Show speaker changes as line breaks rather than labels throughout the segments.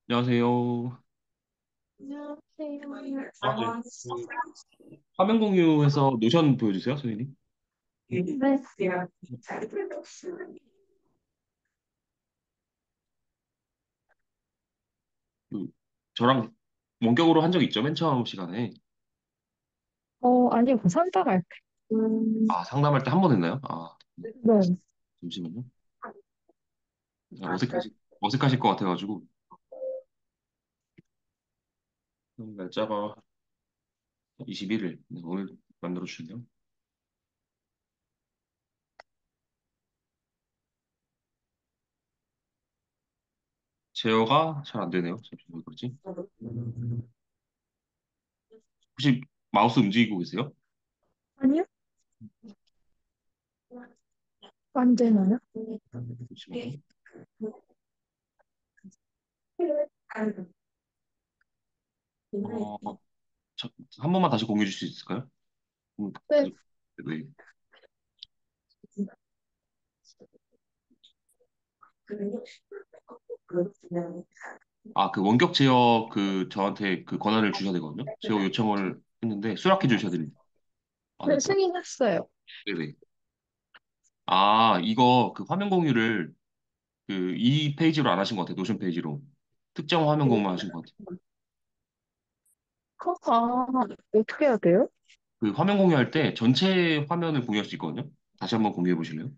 안녕하세요.
안녕하세요.
네. 화면 공유해서 노션 보여주세요, 소연이.
네.
그, 저랑 원격으로 한 적 있죠, 맨 처음 시간에.
아니요, 그 상담할 때.
아, 상담할 때 한 번 했나요? 아,
네.
잠시만요. 어색하실 것 같아가지고. 날짜가 21일. 오늘 만들어주셨네요. 제어가 잘 안 되네요. 잠시만요, 왜 그러지? 혹시 마우스 움직이고 계세요?
아니요? 언제나요?
잠시만요. 어, 저- 한 번만 다시 공유해 줄 수 있을까요?
네.
계속, 네. 아, 그 원격 제어 저한테 그 권한을 주셔야 되거든요. 제어 요청을 했는데 수락해 주셔야 됩니다. 아,
네,
됐다.
승인했어요.
네네. 아, 이거 그 화면 공유를 이 페이지로 안 하신 것 같아요. 노션 페이지로. 특정 화면 공유만 하신 것 같아요.
어떻게 해야 돼요?
그 화면 공유할 때 전체 화면을 공유할 수 있거든요. 다시 한번 공유해 보실래요?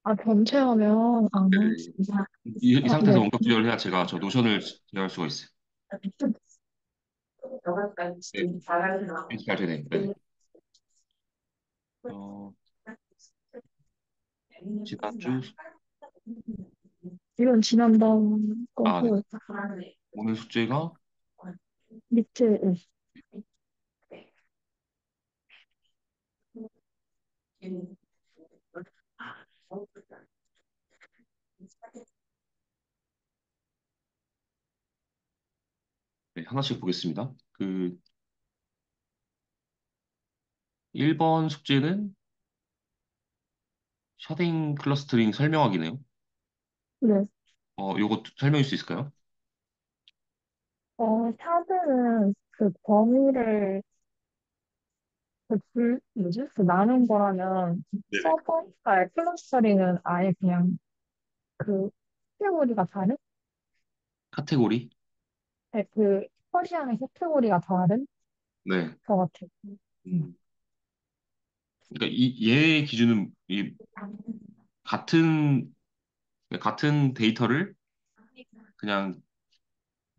아, 전체 하면,
네네. 이 상태에서
네.
원격 제어를 해야 제가 저 노션을 제어할 수가 있어요. 네, 잘 되네. 네. 어, 지난주,
이건 지난번
아, 네.
거고,
오늘 숙제가,
밑에,
네, 하나씩 보겠습니다. 1번 숙제는 샤딩 클러스터링 설명하기네요.
네.
요거 설명할 수 있을까요?
샤드는 그 범위를, 뭐지? 그 나눈 거라면,
네네.
서버가 클러스터링은 아예 그냥 그, 카테고리가 다른?
카테고리?
네, 그, 커리어의 카테고리가 다른
네.
것 같아요.
음, 그러니까 얘의 기준은 같은, 같은 데이터를 그냥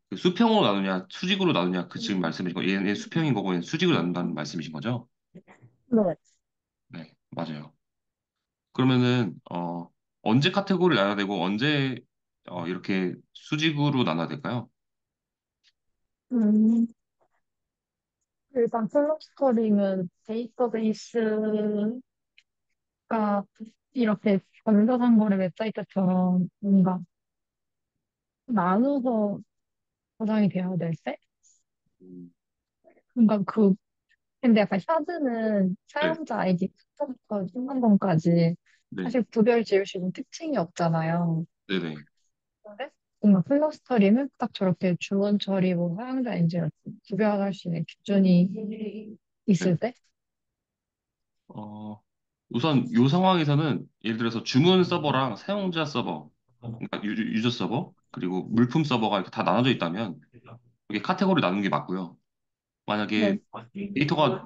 그 수평으로 나누냐, 수직으로 나누냐, 그 지금 말씀이신 거, 얘는 수평인 거고, 얘는 수직으로 나눈다는 말씀이신 거죠?
네.
네, 맞아요. 그러면은, 언제 카테고리를 나눠야 되고, 언제, 이렇게 수직으로 나눠야 될까요?
음, 일단 클러스터링은 데이터베이스가 이렇게 전자상거래 웹사이트처럼 뭔가 나눠서 저장이 되어야 될 때?
음,
뭔가 근데 약간 샤드는
네,
사용자 아이디부터 신번까지
네,
사실 구별 지을 수 있는 특징이 없잖아요.
네네.
근데 뭔가 클러스터링은 딱 저렇게 주원 처리, 뭐 사용자인지 이렇게 구별할 수 있는 기준이
네.
있을 때?
어, 우선 이 상황에서는 예를 들어서 주문 서버랑 사용자 서버, 그러니까 유저 서버, 그리고 물품 서버가 이렇게 다 나눠져 있다면 이게 카테고리 나누는 게 맞고요.
네.
만약에 데이터가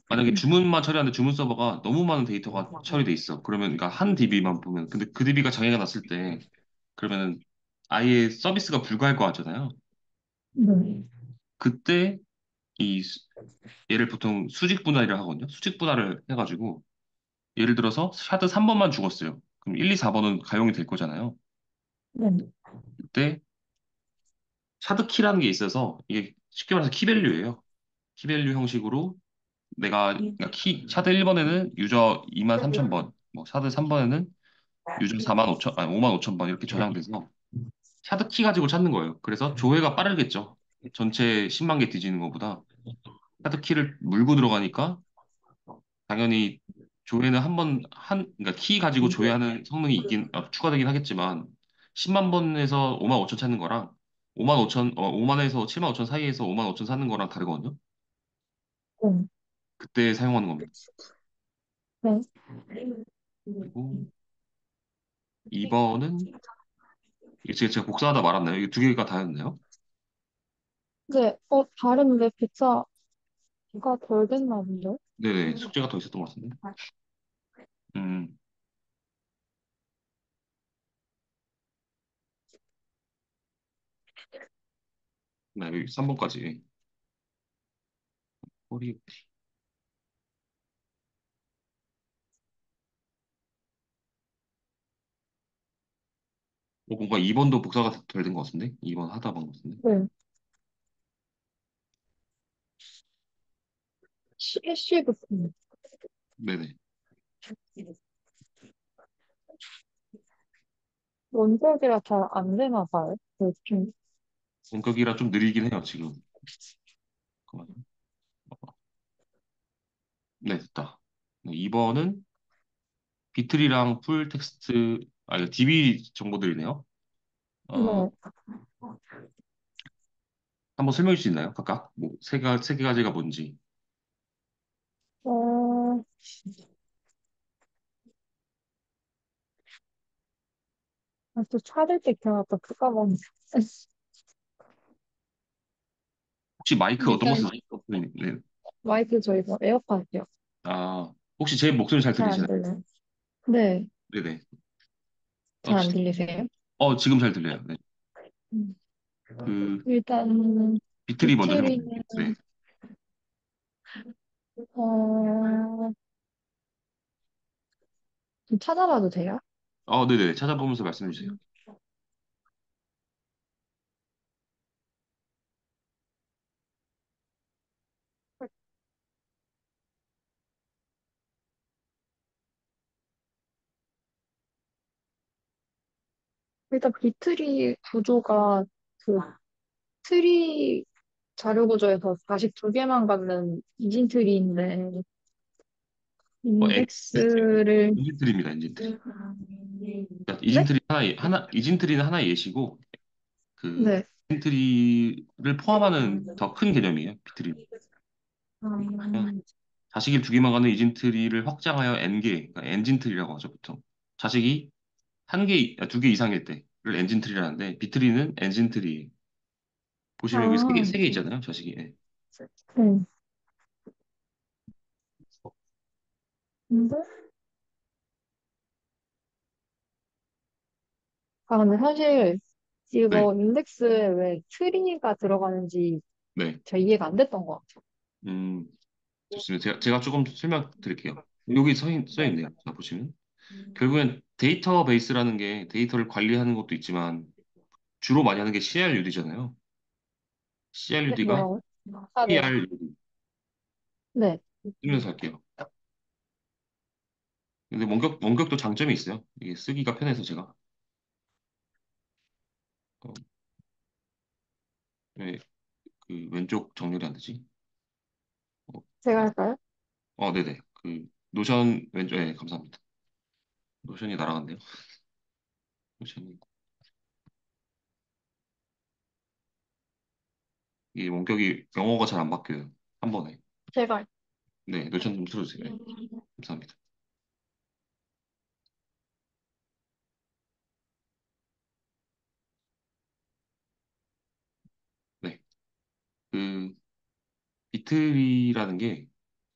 만약에 주문만 처리하는데 주문 서버가 너무 많은 데이터가 처리돼 있어. 그러면 그러니까 한 DB만 보면 근데 그 DB가 장애가 났을 때 그러면은 아예 서비스가 불가할 것 같잖아요.
네.
그때 얘를 보통 수직 분할이라고 하거든요. 수직 분할을 해가지고 예를 들어서 샤드 3번만 죽었어요. 그럼 1, 2, 4번은 가용이 될 거잖아요.
네.
그때 샤드 키라는 게 있어서 이게 쉽게 말해서 키밸류예요. 키밸류 형식으로 그러니까 샤드 1번에는 유저 23,000번, 뭐 샤드 3번에는 유저 4만 5천, 아니 5만 5천 번 이렇게 저장돼서 샤드 키 가지고 찾는 거예요. 그래서 조회가 빠르겠죠. 전체 10만 개 뒤지는 것보다 샤드 키를 물고 들어가니까 당연히 조회는 그러니까 키 가지고 조회하는 성능이 추가되긴 하겠지만 10만 번에서 5만 5천 찾는 거랑 5만 5천, 5만에서 7만 5천 사이에서 5만 5천 사는 거랑 다르거든요.
네.
그때 사용하는 겁니다.
네.
그리고 2번은 이게 제가 복사하다 말았나요? 이게 두 개가 다였나요?
근데, 다른데 빗자가 덜 됐나 본데?
네네, 숙제가 더 있었던 것 같은데. 음, 네, 여기 3번까지. 허리, 뭔가 2번도 복사가 덜 된 것 같은데? 2번 하다 본 것 같은데?
네. CS부터.
네네.
원격이라 잘 안 되나 봐요. 좀,
원격이라 좀 느리긴 해요, 지금. 잠깐만요. 네, 됐다. 2번은 비틀이랑 풀 텍스트, 이거 DB 정보들이네요. 어,
네.
한번 설명해 줄 수 있나요? 각각? 뭐, 세 가지가 뭔지.
어, 또 찾을 때 그냥 또 까먹네.
혹시 마이크 어떤 거
일단,
쓰세요? 네.
마이크 저희 뭐 에어팟이요.
혹시 제 목소리 잘
잘 안
들리시나요?
들려요. 네.
네네.
잘 안
혹시,
들리세요?
지금 잘 들려요. 네.
음.
그,
일단,
비틀이 먼저 설명해
비트리는,
드릴게요. 네.
어, 좀 찾아봐도 돼요?
네네. 찾아보면서 말씀해 주세요.
일단 비트리 구조가 그 트리 자료 구조에서 42개만 갖는 이진 트리인데 인덱스를
엔진트리입니다, 엔진트리. 그러니까
네?
이진트리는 하나의 예시고, 그,
네.
엔진트리를 포함하는 더 큰 개념이에요, 비트리. 자식이 두 개만 가는 이진트리를 확장하여 N개, 그러니까 엔진트리라고 하죠, 보통. 자식이 두 개 이상일 때를 엔진트리라는데, 비트리는 엔진트리. 보시면 여기
아,
세 개 있잖아요, 자식이. 예.
네. 근데 근데 사실
네,
이거 인덱스에 왜 트리가 들어가는지
네.
잘 이해가 안 됐던 것 같아요.
음, 좋습니다. 제가 조금 설명드릴게요. 여기 써 있네요. 자, 보시면. 결국엔 데이터베이스라는 게 데이터를 관리하는 것도 있지만, 주로 많이 하는 게 CRUD잖아요.
네,
CRUD가
뭐라고요? 아, 네.
CRUD.
네.
쓰면서 할게요. 근데 원격도 장점이 있어요. 이게 쓰기가 편해서 제가. 어, 왜, 왼쪽 정렬이 안 되지? 어,
제가 할까요?
네네. 노션 왼쪽, 네, 감사합니다. 노션이 날아갔네요. 노션이. 이 원격이 영어가 잘 안 바뀌어요. 한 번에.
제가
네, 노션 좀 틀어주세요. 네, 감사합니다. 네. 그, 비트리라는 게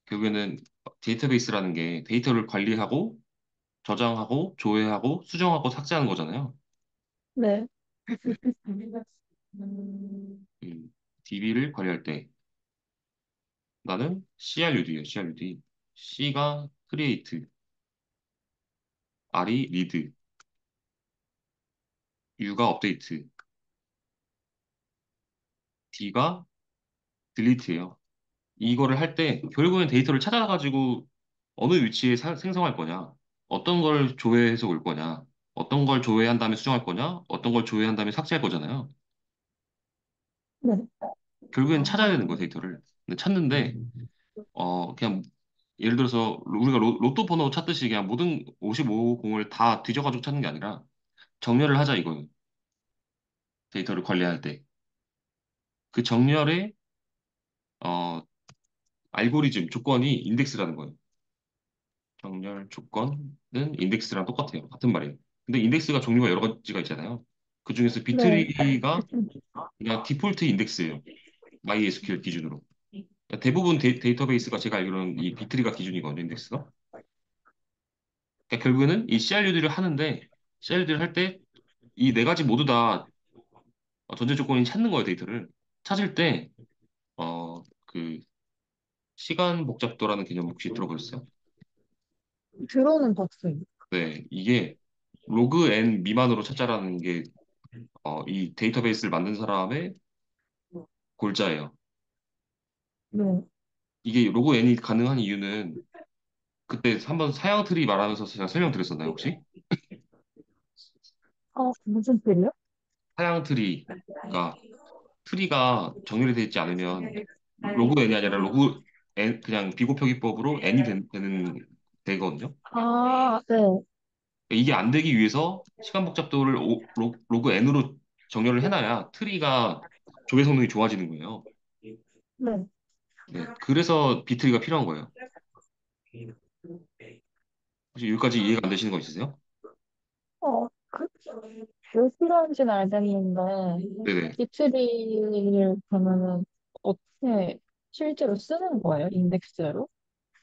결국에는 데이터베이스라는 게 데이터를 관리하고 저장하고 조회하고 수정하고 삭제하는 거잖아요.
네.
네. DB를 관리할 때 나는 CRUD예요. CRUD. C가 create, R이 read, U가 update, D가 delete예요. 이거를 할 때 결국엔 데이터를 찾아가지고 어느 위치에 생성할 거냐, 어떤 걸 조회해서 올 거냐, 어떤 걸 조회한 다음에 수정할 거냐, 어떤 걸 조회한 다음에 삭제할 거잖아요.
네.
결국엔 찾아야 되는 거예요, 데이터를. 근데 찾는데 그냥 예를 들어서 우리가 로또 번호 찾듯이 그냥 모든 55공을 다 뒤져가지고 찾는 게 아니라 정렬을 하자 이거예요. 데이터를 관리할 때. 그 정렬의 어, 알고리즘 조건이 인덱스라는 거예요. 정렬 조건은 인덱스랑 똑같아요. 같은 말이에요. 근데 인덱스가 종류가 여러 가지가 있잖아요. 그 중에서
네.
비트리가 그냥 디폴트 인덱스예요. MySQL 기준으로. 그러니까 대부분 데이터베이스가 제가 알기로는 이 비트리가 기준이거든요, 인덱스가. 그러니까 결국에는 이 CRUD를 하는데 CRUD를 할 때 이 네 가지 모두 다 전제 조건이 찾는 거예요, 데이터를. 찾을 때 그 시간 복잡도라는 개념 혹시 들어보셨어요?
들어는 봤어요.
네, 이게 로그 n 미만으로 찾자라는 게 이 데이터베이스를 만든 사람의 골자예요.
네.
이게 로그 n이 가능한 이유는 그때 한번 사양 트리 말하면서 제가 설명드렸었나요, 혹시?
무슨 소리요?
사양 트리가 트리가 정렬이 되어 있지 않으면 로그 n이 아니라 로그 n 그냥 비곱표기법으로 n이 되거든요.
네.
이게 안 되기 위해서 시간 복잡도를 로그 n으로 정렬을 해놔야 트리가 조회 성능이 좋아지는 거예요.
네.
네, 그래서 비트리가 필요한 거예요. 혹시 여기까지 이해가 안 되시는 거 있으세요?
왜 필요한지는 알겠는데,
네네.
비트리를 그러면은 어떻게 실제로 쓰는 거예요? 인덱스로?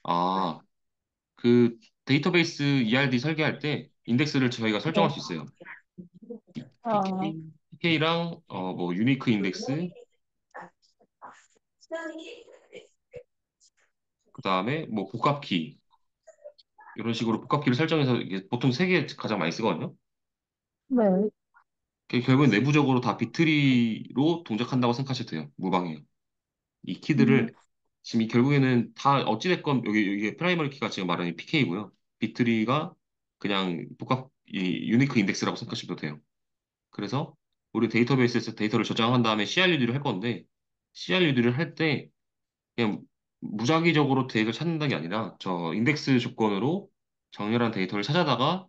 아, 그 데이터베이스 ERD 설계할 때 인덱스를 저희가 설정할
네.
수 있어요.
아,
PK랑 뭐 유니크 인덱스, 그 다음에 뭐 복합키 이런 식으로 복합키를 설정해서 이게 보통 세 개 가장 많이 쓰거든요.
네.
그게 결국엔 내부적으로 다 비트리로 동작한다고 생각하셔도 돼요. 무방해요. 이
음,
키들을 지금 결국에는 다 어찌됐건 여기 프라이머리 키가 지금 말하는 PK고요. 비트리가 그냥 복합 이 유니크 인덱스라고 생각하셔도 돼요. 그래서 우리 데이터베이스에서 데이터를 저장한 다음에 CRUD를 할 건데 CRUD를 할 때 그냥 무작위적으로 데이터를 찾는다는 게 아니라 저 인덱스 조건으로 정렬한 데이터를 찾아다가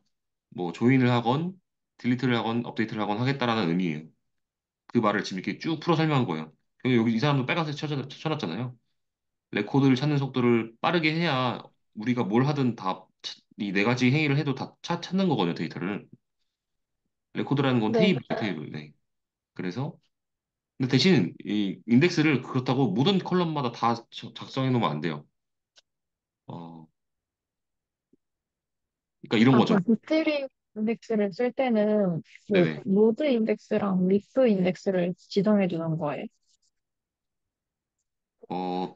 뭐 조인을 하건 딜리트를 하건 업데이트를 하건 하겠다라는 의미예요. 그 말을 지금 이렇게 쭉 풀어 설명한 거예요. 여기 이 사람도 빨간색 쳐놨잖아요. 레코드를 찾는 속도를 빠르게 해야 우리가 뭘 하든 다 이 네 가지 행위를 해도 다 찾는 거거든요, 데이터를. 레코드라는 건
네.
테이블이에요, 테이블. 네. 그래서 근데 대신 이 인덱스를 그렇다고 모든 컬럼마다 다 작성해 놓으면 안 돼요. 어, 그러니까 이런 거죠.
그럼 비트리 인덱스를 쓸 때는 뭐
네네.
노드 인덱스랑 리프 인덱스를 지정해 주는 거예요.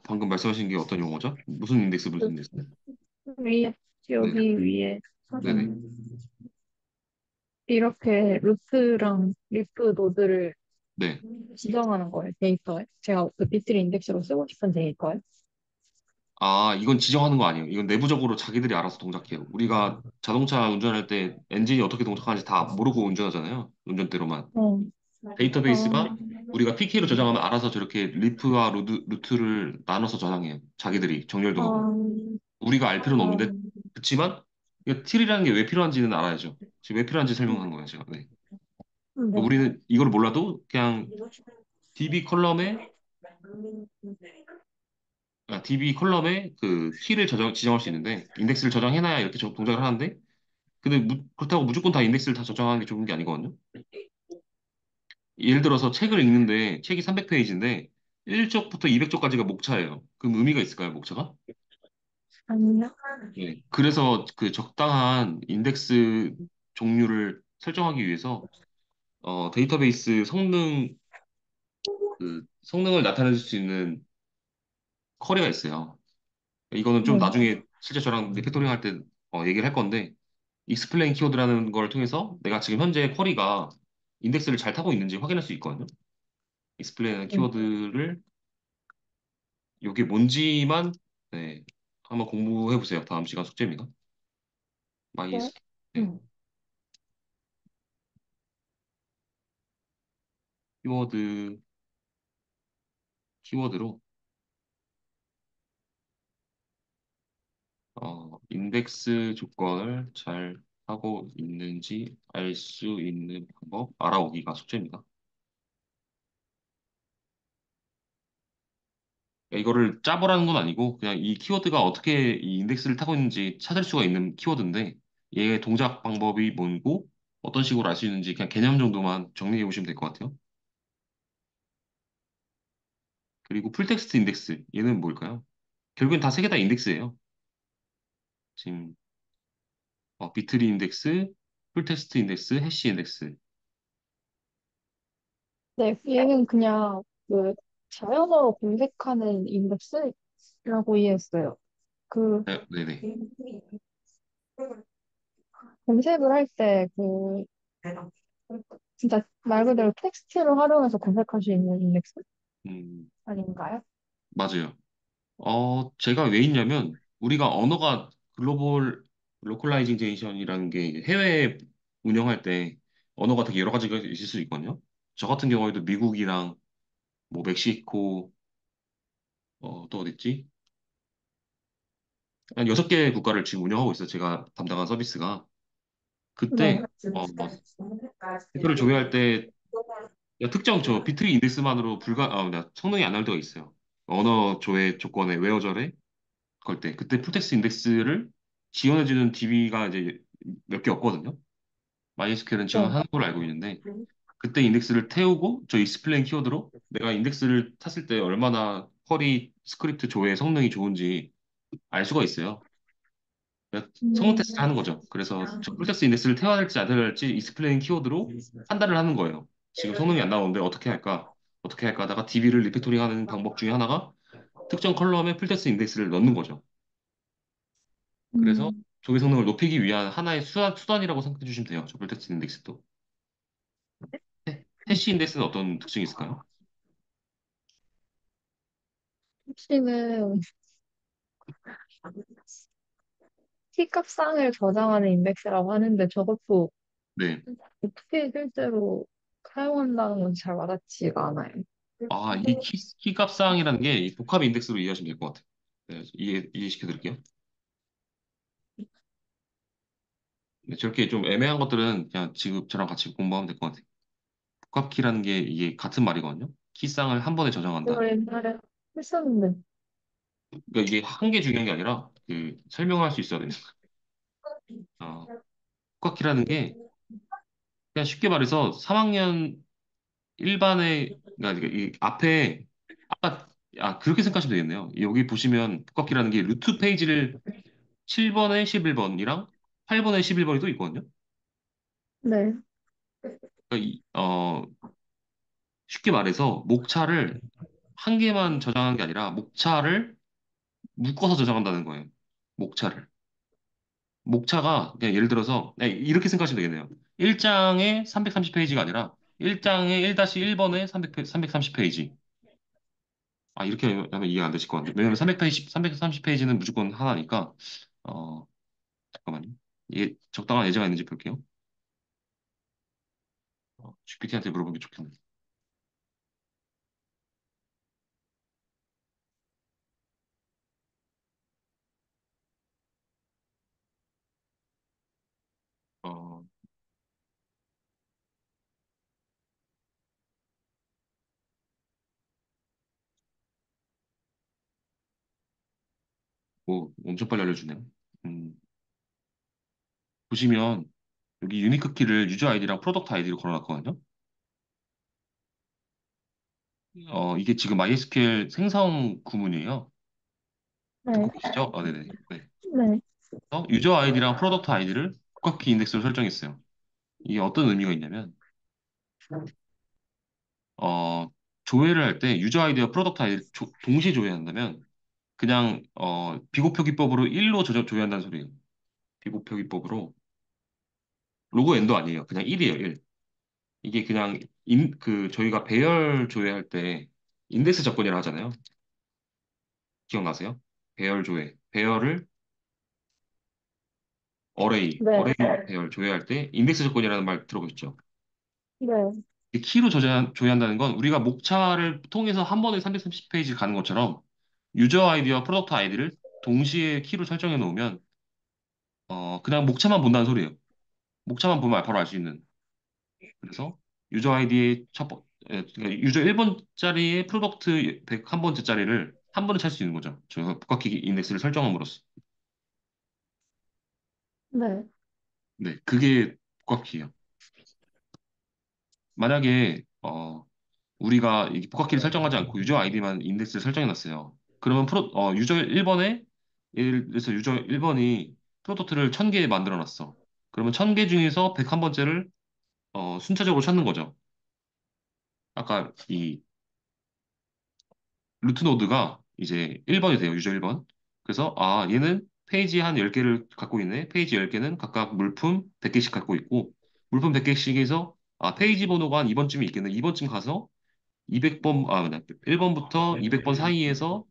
방금 말씀하신 게 어떤 용어죠? 무슨 인덱스, 무슨
그
인덱스?
위에,
네네.
여기 위에
네네.
이렇게 루트랑 리프 노드를
네.
지정하는 거예요, 데이터에. 제가 그 비트리 인덱스로 쓰고 싶은 데이터에.
아, 이건 지정하는 거 아니에요. 이건 내부적으로 자기들이 알아서 동작해요. 우리가 자동차 운전할 때 엔진이 어떻게 동작하는지 다 모르고 운전하잖아요. 운전대로만.
어, 어,
데이터베이스가 우리가 PK로 저장하면 알아서 저렇게 리프와 루트를 나눠서 저장해요. 자기들이 정렬도 하고.
어,
우리가 알 필요는
어,
없는데, 그렇지만 이 틸이라는 게 왜 필요한지는 알아야죠. 지금 왜 필요한지 설명한 거예요, 제가. 네.
네,
우리는 이걸 몰라도 그냥 DB 컬럼에 DB 컬럼에 그 키를 지정할 수 있는데 인덱스를 저장해놔야 이렇게 동작을 하는데 근데 그렇다고 무조건 다 인덱스를 다 저장하는 게 좋은 게 아니거든요. 예를 들어서 책을 읽는데 책이 300페이지인데 1쪽부터 200쪽까지가 목차예요. 그럼 의미가 있을까요, 목차가?
아니요.
네. 그래서 그 적당한 인덱스 종류를 설정하기 위해서 데이터베이스 성능을 나타낼 수 있는 쿼리가 있어요. 이거는 좀
네,
나중에 실제 저랑 리팩토링 할 때 얘기를 할 건데 익스플레인 키워드라는 걸 통해서 내가 지금 현재 쿼리가 인덱스를 잘 타고 있는지 확인할 수 있거든요. 익스플레인
네,
키워드를 이게 뭔지만 네, 한번 공부해 보세요. 다음 시간 숙제입니다.
네.
MySQL 네,
음,
키워드 키워드로 인덱스 조건을 잘 하고 있는지 알 수 있는 방법 알아오기가 숙제입니다. 이거를 짜보라는 건 아니고 그냥 이 키워드가 어떻게 이 인덱스를 타고 있는지 찾을 수가 있는 키워드인데 얘의 동작 방법이 뭔고 어떤 식으로 알 수 있는지 그냥 개념 정도만 정리해 보시면 될 것 같아요. 그리고 풀텍스트 인덱스 얘는 뭘까요? 결국엔 다 세 개 다 인덱스예요. 지금 비트리 인덱스, 풀텍스트 인덱스, 해시 인덱스.
네, 얘는 그냥 그 자연어로 검색하는 인덱스라고 이해했어요. 그
네, 네네.
검색을 할 때 그 진짜 말 그대로 텍스트를 활용해서 검색할 수 있는 인덱스
음,
아닌가요?
맞아요. 제가 왜 있냐면 우리가 언어가 글로벌 로컬라이제이션이라는 게 이제 해외 운영할 때 언어가 되게 여러 가지가 있을 수 있거든요. 저 같은 경우에도 미국이랑 뭐 멕시코 또 어딨지? 한 6개 국가를 지금 운영하고 있어요. 제가 담당한 서비스가.
네.
그때 댓글을 조회할 때 특정 저 비트리 인덱스만으로 성능이 안 날 때가 있어요. 언어 조회 조건에 웨어절에 걸 때. 그때 풀텍스 인덱스를 지원해주는 DB가 이제 몇 개 없거든요. MySQL은
네.
지원하는 걸로 알고 있는데 그때 인덱스를 태우고 저 익스플레인 키워드로 내가 인덱스를 탔을 때 얼마나 쿼리 스크립트 조회 성능이 좋은지 알 수가 있어요. 그러니까 성능
음,
테스트를 하는 거죠. 그래서 저 풀텍스 인덱스를 태워야 할지 안 태워야 할지 익스플레인 키워드로 판단을 하는 거예요. 지금 성능이 안 나오는데 어떻게 할까? 어떻게 할까 하다가 DB를 리팩토링 하는 방법 중에 하나가 특정 컬럼에 풀텍스 인덱스를 넣는 거죠. 그래서
음,
조회 성능을 높이기 위한 하나의 수단이라고 생각해 주시면 돼요. 저 풀텍스 인덱스도. 해시 인덱스는 어떤 특징이 있을까요?
혹시는 T값상을 저장하는 인덱스라고 하는데 저것도
네.
어떻게 실제로 사용한다는 건 잘 와닿지가 않아요.
이 키값상이라는 게 이 복합 인덱스로 이해하시면 될 것 같아요. 네, 이해시켜 드릴게요. 네, 저렇게 좀 애매한 것들은 그냥 지금 저랑 같이 공부하면 될 것 같아요. 복합키라는 게 이게 같은 말이거든요. 키쌍을 한 번에 저장한다.
이걸 옛날에 했었는데,
그러니까 이게 한 개 중요한 게 아니라 그 설명할 수 있어야 됩니다. 복합키라는 게 그냥 쉽게 말해서 3학년 일반의 그러니까 이 앞에 아까 그렇게 생각하시면 되겠네요. 여기 보시면 복합키라는 게 루트 페이지를 7번에 11번이랑 8번에 11번이 또 있거든요.
네.
그러니까 쉽게 말해서 목차를 한 개만 저장한 게 아니라 목차를 묶어서 저장한다는 거예요. 목차를. 목차가 그냥 예를 들어서 이렇게 생각하시면 되겠네요. 1장에 330페이지가 아니라 1장에 1-1번에 330페이지. 이렇게 하면 이해가 안 되실 것 같아요. 왜냐면 330페이지는 무조건 하나니까. 어, 잠깐만요. 이게 적당한 예제가 있는지 볼게요. GPT한테 물어보는 게 좋겠네. 어, 엄청 빨리 알려주네요. 음, 보시면 여기 유니크 키를 유저 아이디랑 프로덕트 아이디로 걸어놨거든요. 이게 지금 MySQL 생성 구문이에요.
네.
듣고 계시죠? 네네. 네.
네.
유저 아이디랑 프로덕트 아이디를 국가키 인덱스로 설정했어요. 이게 어떤 의미가 있냐면, 어, 조회를 할 때 유저 아이디와 프로덕트 아이디 동시에 조회한다면, 그냥, 비고표 기법으로 1로 조회한다는 소리예요. 비고표 기법으로. 로그 엔도 아니에요. 그냥 1이에요, 1. 이게 그냥, 저희가 배열 조회할 때, 인덱스 접근이라 하잖아요. 기억나세요? 배열 조회. 배열을
네.
어레이 배열 조회할 때, 인덱스 접근이라는 말 들어보셨죠?
네.
이 키로 조회한다는 건 우리가 목차를 통해서 한 번에 330페이지 가는 것처럼 유저 아이디와 프로덕트 아이디를 동시에 키로 설정해 놓으면 그냥 목차만 본다는 소리예요. 목차만 보면 바로 알 수 있는. 그래서 유저 아이디의 그러니까 유저 1번짜리의 프로덕트 101번째짜리를 한 번에 찾을 수 있는 거죠. 저 복합키 인덱스를 설정함으로써.
네.
네, 그게 복합키예요. 만약에 우리가 이 복합키를 설정하지 않고 유저 아이디만 인덱스를 설정해 놨어요. 그러면 유저 1번에 예를 들어서 유저 1번이 프로토트를 1000개 만들어 놨어. 그러면 1000개 중에서 101번째를 순차적으로 찾는 거죠. 아까 이 루트 노드가 이제 1번이 돼요. 유저 1번. 그래서 얘는 페이지 한 10개를 갖고 있네. 페이지 10개는 각각 물품 100개씩 갖고 있고 물품 100개씩에서 페이지 번호가 한 2번쯤이 있겠네. 2번쯤 가서 200번, 1번부터 200번 사이에서,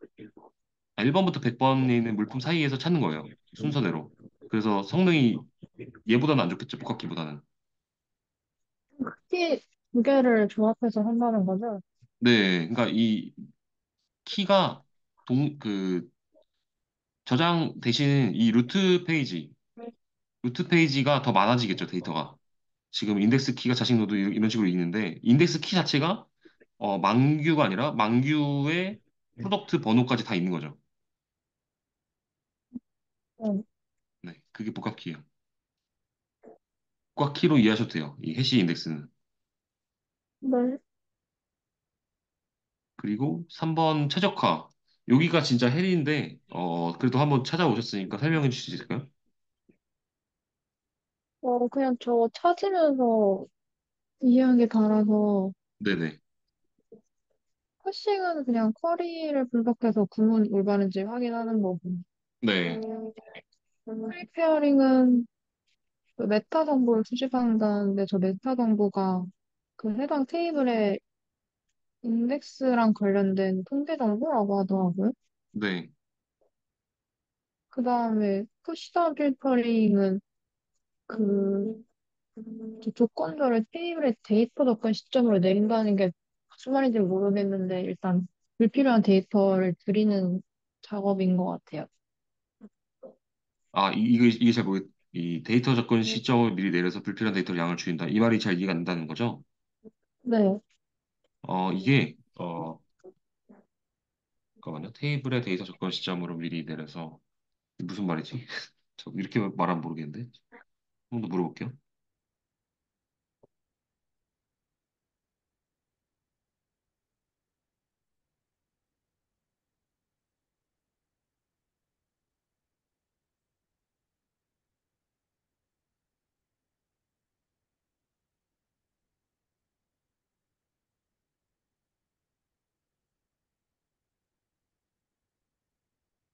1번부터 100번에 있는 물품 사이에서 찾는 거예요. 순서대로. 그래서 성능이 얘보다는 안 좋겠죠, 복합키보다는.
키 두 개를 조합해서 한다는 거죠?
네, 그러니까 이 키가 저장 대신 이 루트 페이지가 더 많아지겠죠, 데이터가. 지금 인덱스 키가 자식 노드 이런 식으로 있는데, 인덱스 키 자체가 만규가 아니라 만규의 프로덕트 번호까지 다 있는 거죠.
네.
네, 그게 복합키예요. 복합키로 이해하셔도 돼요, 이 해시 인덱스는.
네.
그리고 3번 최적화. 여기가 진짜 헬인데, 그래도 한번 찾아오셨으니까 설명해 주실 수 있을까요?
그냥 저 찾으면서 이해하기 바라서,
네네.
패싱은 그냥 쿼리를 분석해서 구문 올바른지 확인하는 거고,
네.
프리페어링은 그 메타 정보를 수집한다는데 저 메타 정보가 그 해당 테이블의 인덱스랑 관련된 통계 정보라고 하더라고요.
네.
그 다음에 푸시다운 필터링은 그 조건절을 테이블에 데이터 접근 시점으로 내린다는 게 무슨 말인지 모르겠는데 일단 불필요한 데이터를 줄이는 작업인 것 같아요.
이게 잘 이 데이터 접근 시점을 미리 내려서 불필요한 데이터를 양을 줄인다. 이 말이 잘 이해가 안 된다는 거죠?
네.
이게, 잠깐만요. 테이블의 데이터 접근 시점으로 미리 내려서, 무슨 말이지? 저 이렇게 말하면 모르겠는데. 한 번 더 물어볼게요.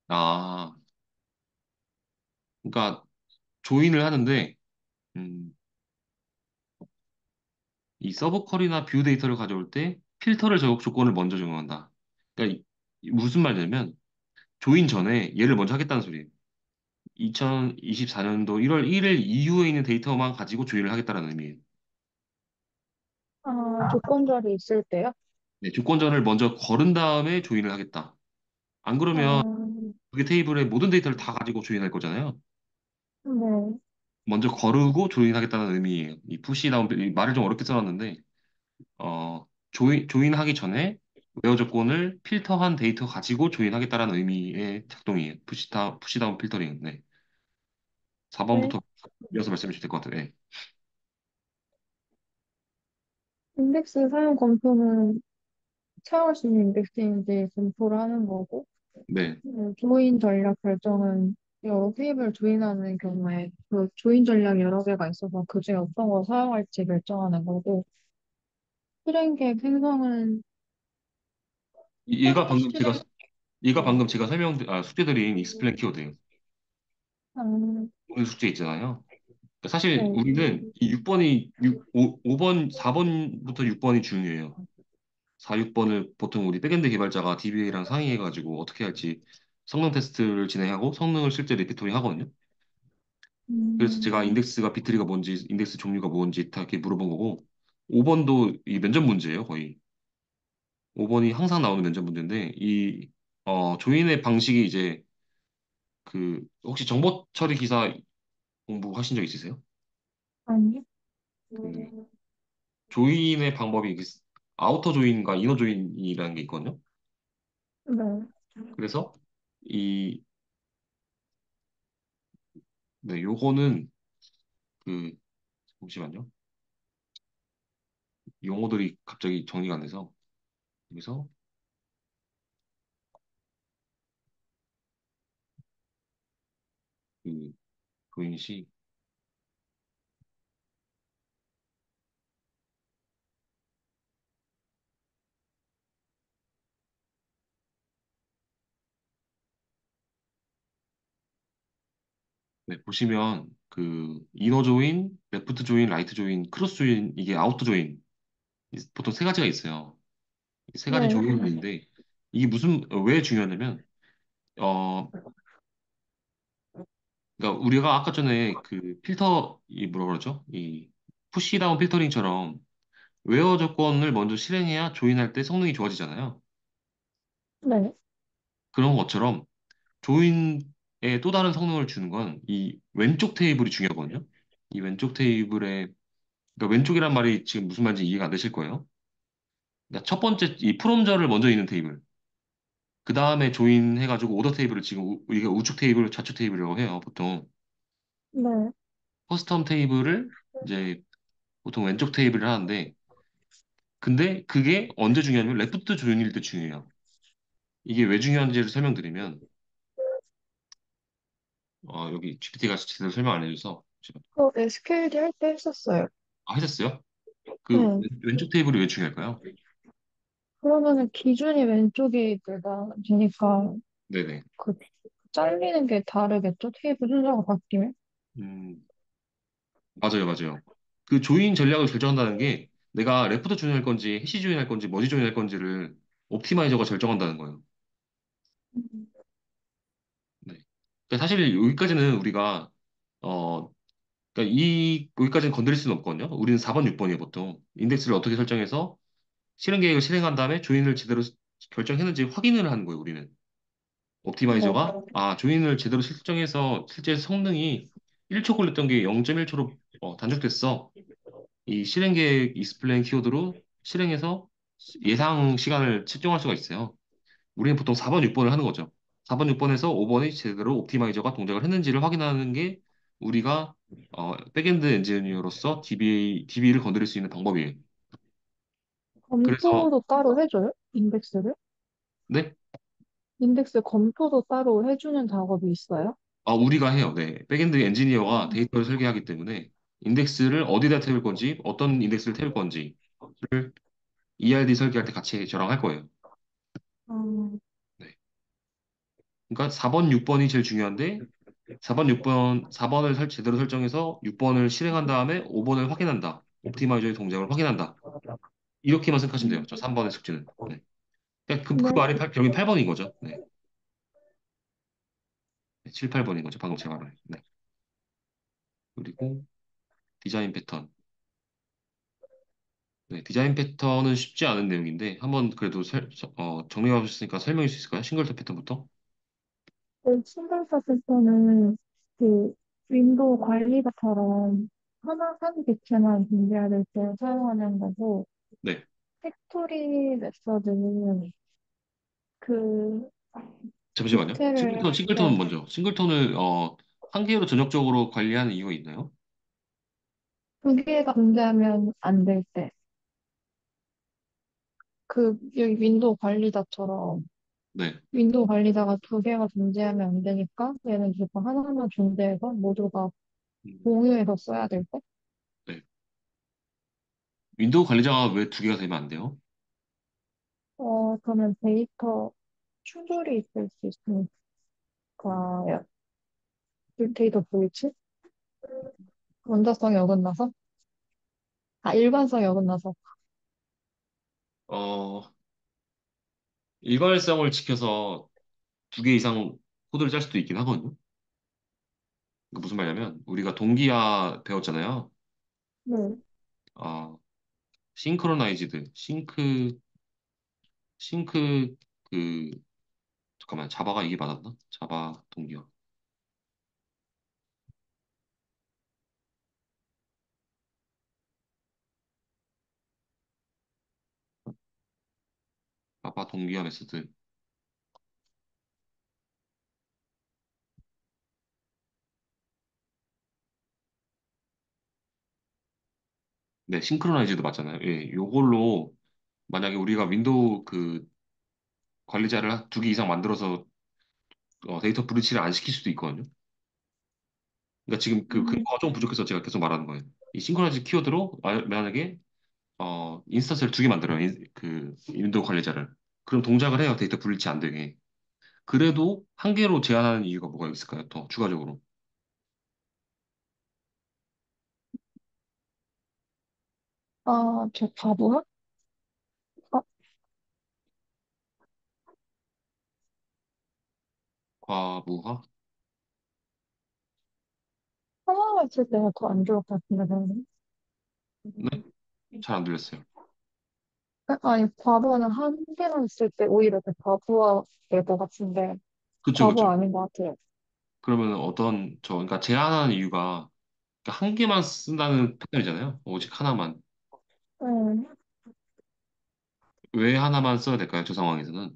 아, 그러니까 조인을 하는데, 음, 이 서브 쿼리나 뷰 데이터를 가져올 때 필터를 제공 조건을 먼저 적용한다. 그러니까 무슨 말이냐면 조인 전에 얘를 먼저 하겠다는 소리예요. 2024년도 1월 1일 이후에 있는 데이터만 가지고 조인을 하겠다는 의미예요.
조건절이 있을 때요?
네, 조건전을 먼저 걸은 다음에 조인을 하겠다. 안 그러면
아,
그게 테이블에 모든 데이터를 다 가지고 조인할 거잖아요.
네.
먼저 거르고 조인하겠다는 의미예요. 이 푸시다운 이 말을 좀 어렵게 써놨는데 조인하기 전에 웨어 조건을 필터한 데이터 가지고 조인하겠다는 의미의 작동이에요. 푸시다운 필터링. 네.
네.
4번부터 이어서 말씀해 주실 것 같아요. 네.
인덱스 사용 검토는 사용할 수 있는 인덱스인지 검토를 하는 거고,
네.
조인 전략 결정은 여러 테이블 조인하는 경우에 그 조인 전략 여러 개가 있어서 그중에 어떤 거 사용할지 결정하는 거고, 실행 계획 생성은
얘가 방금 제가
실행,
얘가
네.
방금 제가 숙제 드린 익스플레인 키워드예요.
음,
오늘 숙제 있잖아요. 그러니까 사실
네.
우리는 이 6번이 5번 4번부터 6번이 중요해요. 4, 6번을 보통 우리 백엔드 개발자가 DBA랑 상의해가지고 어떻게 할지 성능 테스트를 진행하고 성능을 실제 리피토리 하거든요. 그래서 제가
음,
인덱스가 비트리가 뭔지, 인덱스 종류가 뭔지 다 이렇게 물어본 거고, 5번도 이 면접 문제예요, 거의. 5번이 항상 나오는 면접 문제인데, 조인의 방식이 이제, 혹시 정보 처리 기사 공부하신 적 있으세요?
아니,
그, 조인의 방법이 아우터 조인과 이너 조인이라는 게 있거든요.
네.
그래서 이, 네, 요거는 그, 잠시만요. 용어들이 갑자기 정리가 안 돼서, 여기서 그, 조인시, 네, 보시면 그, 이너 조인, 레프트 조인, 라이트 조인, 크로스 조인, 이게 아우터 조인, 보통 세 가지가 있어요. 이 세 가지
네,
조인이 있는데, 이게 왜 중요하냐면, 그러니까 우리가 아까 전에 그 이 뭐라 그러죠? 이 푸시다운 필터링처럼 웨어 조건을 먼저 실행해야 조인할 때 성능이 좋아지잖아요.
네,
그런 것처럼 조인에 또 다른 성능을 주는 건 이 왼쪽 테이블이 중요하거든요. 이 왼쪽 테이블에 그러니까 왼쪽이란 말이 지금 무슨 말인지 이해가 안 되실 거예요. 그러니까 첫 번째 이 프롬저를 먼저 있는 테이블. 그 다음에 조인 해가지고 오더 테이블을 지금 우리가 우측 테이블, 좌측 테이블이라고 해요. 보통
네.
커스텀 테이블을 이제 보통 왼쪽 테이블을 하는데 근데 그게 언제 중요하냐면 레프트 조인일 때 중요해요. 이게 왜 중요한지를 설명드리면 여기 GPT가 제대로 설명 안 해줘서 제가
SQLD 할 때 했었어요.
하셨어요? 그
네.
왼쪽 테이블이 왜 중요할까요?
그러면은 기준이 왼쪽이 내가 되니까
네네.
그 잘리는 게 다르겠죠? 테이블 순서가 바뀌면?
음, 맞아요, 맞아요. 그 조인 전략을 결정한다는 게 내가 레프트 조인할 건지 해시 조인할 건지 머지 조인할 건지를 옵티마이저가 결정한다는 거예요. 네. 그러니까 사실 여기까지는 우리가 어 그러니까 이 여기까지는 건드릴 수는 없거든요. 우리는 4번, 6번이에요, 보통. 인덱스를 어떻게 설정해서 실행 계획을 실행한 다음에 조인을 제대로 결정했는지 확인을 하는 거예요, 우리는.
네.
옵티마이저가 조인을 제대로 설정해서 실제 성능이 1초 걸렸던 게 0.1초로 단축됐어. 이 실행 계획 익스플레인 키워드로 실행해서 예상 시간을 측정할 수가 있어요. 우리는 보통 4번, 6번을 하는 거죠. 4번, 6번에서 5번이 제대로 옵티마이저가 동작을 했는지를 확인하는 게 우리가 백엔드 엔지니어로서 DB를 건드릴 수 있는 방법이에요. 그래서
검토도 따로 해줘요? 인덱스를?
네,
인덱스 검토도 따로 해주는 작업이 있어요?
우리가 해요. 네. 백엔드 엔지니어가
음.
데이터를 설계하기 때문에 인덱스를 어디다 태울 건지, 어떤 인덱스를 태울 건지를 ERD 설계할 때 같이 저랑 할 거예요.
음,
네. 그러니까 4번, 6번이 제일 중요한데 4번, 6번, 4번을 제대로 설정해서 6번을 실행한 다음에 5번을 확인한다. 옵티마이저의 동작을 확인한다. 이렇게만 생각하시면 돼요. 저 3번의 숙제는. 네. 그러니까 그
네.
말이 결국엔 8번인 거죠. 네. 7, 8번인 거죠. 방금 제가 말한. 네. 그리고 디자인 패턴. 네, 디자인 패턴은 쉽지 않은 내용인데 한번 그래도 정리해 주셨으니까 설명해 주실 수 있을까요? 싱글터 패턴부터?
싱글서 패턴은 그 윈도우 관리자처럼 하나 한 객체만 분배할 때 사용하는 거고,
네,
팩토리 메서드는 그
잠시만요.
객체를,
싱글턴은
네,
먼저. 싱글턴을 한 개로 전역적으로 관리하는 이유가 있나요?
두 개가 분배하면 안 될 때, 여기 윈도우 관리자처럼
네,
윈도우 관리자가 두 개가 존재하면 안 되니까 얘는 무조건 하나만 존재해서 모두가
음,
공유해서 써야 될 때?
네. 윈도우 관리자가 왜 두 개가 되면 안 돼요?
그러면 데이터 충돌이 있을 수 있으니까요. 데이터 브리치? 원자성이 어긋나서? 일관성이 어긋나서.
어, 일관성을 지켜서 두 개 이상 코드를 짤 수도 있긴 하거든요. 그 무슨 말이냐면 우리가 동기화 배웠잖아요.
네.
어, 싱크로나이즈드, 싱크 그 잠깐만 자바가 이게 맞았나? 자바 동기화. 자바 동기화 메소드. 네, 싱크로나이즈도 맞잖아요. 예, 요걸로 만약에 우리가 윈도우 그 관리자를 두 개 이상 만들어서 데이터 브리치를 안 시킬 수도 있거든요. 그러니까 지금 그
음,
근거가 좀 부족해서 제가 계속 말하는 거예요. 이 싱크로나이즈 키워드로 만약에 인스턴스를 두 개 만들어요. 그 윈도우 관리자를. 그럼 동작을 해요. 데이터 브리치 안 되게. 그래도 한 개로 제한하는 이유가 뭐가 있을까요? 더 추가적으로.
저 바보야? 어,
과부하?
상황을 쓸 때가 더 안 좋을 것 같은데, 그러면?
네? 잘 안 들렸어요.
아니, 바보는 한 개만 쓸 때 오히려 더 바보가 될 것 같은데,
그쵸,
바보
그쵸.
아닌 것 같아요.
그러면 그러니까 제한하는 이유가 그러니까 한 개만 쓴다는 패턴이잖아요. 오직 하나만.
음,
왜 하나만 써야 될까요? 저 상황에서는.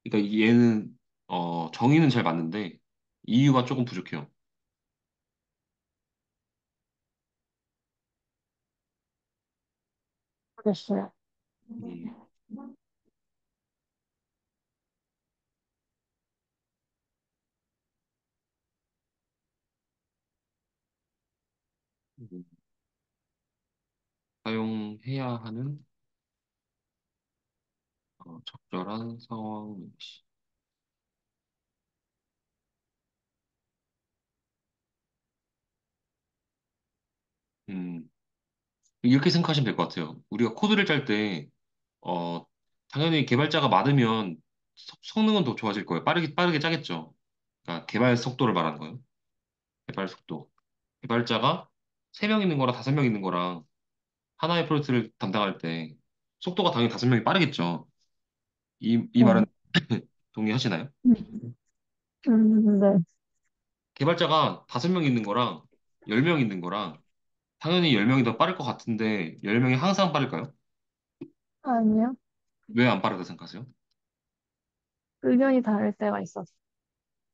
그러니까 얘는, 정의는 잘 맞는데, 이유가 조금 부족해요.
그랬어요.
음, 음, 사용해야 하는 적절한 상황. 음, 이렇게 생각하시면 될 것 같아요. 우리가 코드를 짤 때, 어, 당연히 개발자가 많으면 성능은 더 좋아질 거예요. 빠르게 짜겠죠. 그러니까 개발 속도를 말하는 거예요. 개발 속도. 개발자가 3명 있는 거랑 5명 있는 거랑 하나의 프로젝트를 담당할 때 속도가 당연히 5명이 빠르겠죠. 이
네.
말은 동의하시나요?
음, 네.
개발자가 5명 있는 거랑 10명 있는 거랑 당연히 10명이 더 빠를 것 같은데 10명이 항상 빠를까요?
아니요.
왜 안 빠르다 생각하세요?
의견이 다를 때가 있었어.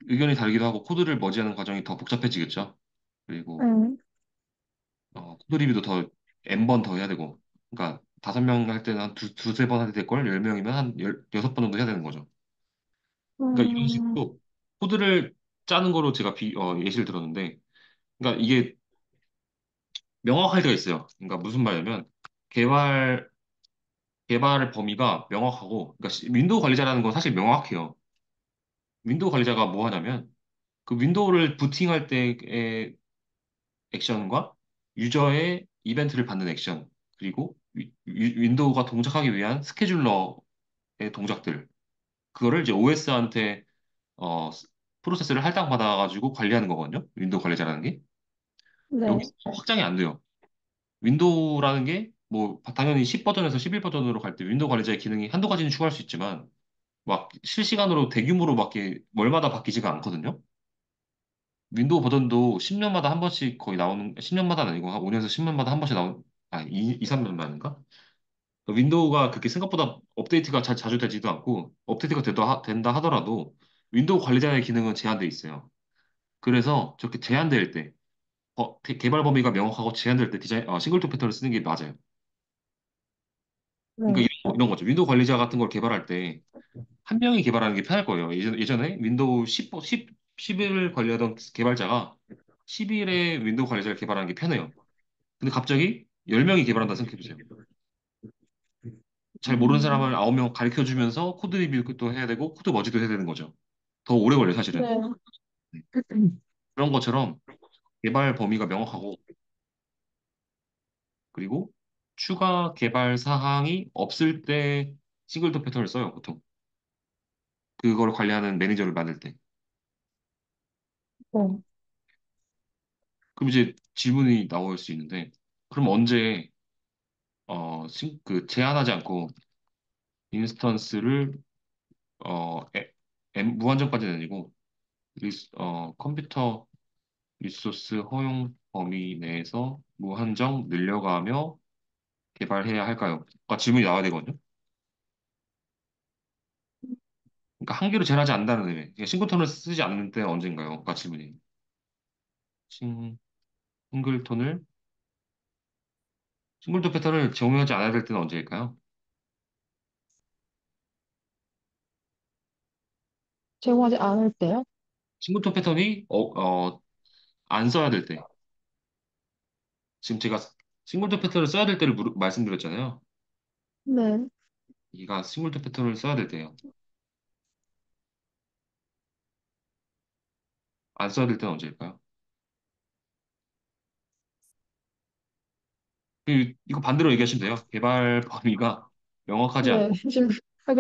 의견이 다르기도 하고 코드를 머지하는 과정이 더 복잡해지겠죠. 그리고
음,
코드 리뷰도 더 N번 더 해야 되고 그러니까 5명 할 때는 한 두세 번 해야 될 걸 10명이면 한 6번 정도 해야 되는 거죠. 그러니까 이런
음,
식으로 코드를 짜는 거로 제가 예시를 들었는데 그러니까 이게 명확할 때가 있어요. 그러니까 무슨 말이냐면 개발 개발 범위가 명확하고 그러니까 윈도우 관리자라는 건 사실 명확해요. 윈도우 관리자가 뭐 하냐면 그 윈도우를 부팅할 때의 액션과 유저의 이벤트를 받는 액션 그리고 윈도우가 동작하기 위한 스케줄러의 동작들 그거를 이제 OS한테 어, 프로세스를 할당받아가지고 관리하는 거거든요. 윈도우 관리자라는 게 여기
네.
확장이 안 돼요. 윈도우라는 게 뭐 당연히 10 버전에서 11 버전으로 갈 때 윈도우 관리자의 기능이 한두 가지는 추가할 수 있지만 막 실시간으로 대규모로밖에 월마다 바뀌지가 않거든요. 윈도우 버전도 10년마다 한 번씩 거의 나오는, 10년마다는 아니고 한 5년에서 10년마다 한 번씩 나오는, 3년만인가? 윈도우가 그렇게 생각보다 업데이트가 자주 되지도 않고 업데이트가 된다 하더라도 윈도우 관리자의 기능은 제한돼 있어요. 그래서 저렇게 제한될 때, 개발 범위가 명확하고 제한될 때 싱글톤 패턴을 쓰는 게 맞아요. 그러니까
네.
이런 거죠. 윈도우 관리자 같은 걸 개발할 때 한 명이 개발하는 게 편할 거예요. 예전에 윈도우 10을 관리하던 개발자가 11의 윈도우 관리자를 개발하는 게 편해요. 근데 갑자기 10명이 개발한다 생각해보세요. 잘 모르는
음,
사람을 9명 가르쳐 주면서 코드 리뷰도 해야 되고 코드 머지도 해야 되는 거죠. 더 오래 걸려요, 사실은.
네.
네. 그런 것처럼 개발 범위가 명확하고 그리고 추가 개발 사항이 없을 때 싱글ton 패턴을 써요, 보통. 그걸 관리하는 매니저를 만들 때.
네.
그럼 이제 질문이 나올 수 있는데, 그럼 언제 제한하지 않고 인스턴스를 어, 무한정까지는 아니고 컴퓨터 리소스 허용 범위 내에서 무한정 늘려가며 개발해야 할까요? 질문이 나와야 되거든요. 그러니까 한 개로 제한하지 않는다는 의미. 그러니까 싱글톤을 쓰지 않는 때는 언젠가요? 가 질문이. 싱, 싱글톤을 싱글톤 패턴을 적용하지 않아야 될 때는 언제일까요?
제공하지 않을 때요?
싱글톤 패턴이 안 써야 될 때. 지금 제가 싱글톤 패턴을 써야 될 때를 말씀드렸잖아요.
네.
이가 싱글톤 패턴을 써야 될 때예요. 안 써야 될 때는 언제일까요? 이거 반대로 얘기하시면 돼요. 개발 범위가 명확하지
네.
않고.
지금,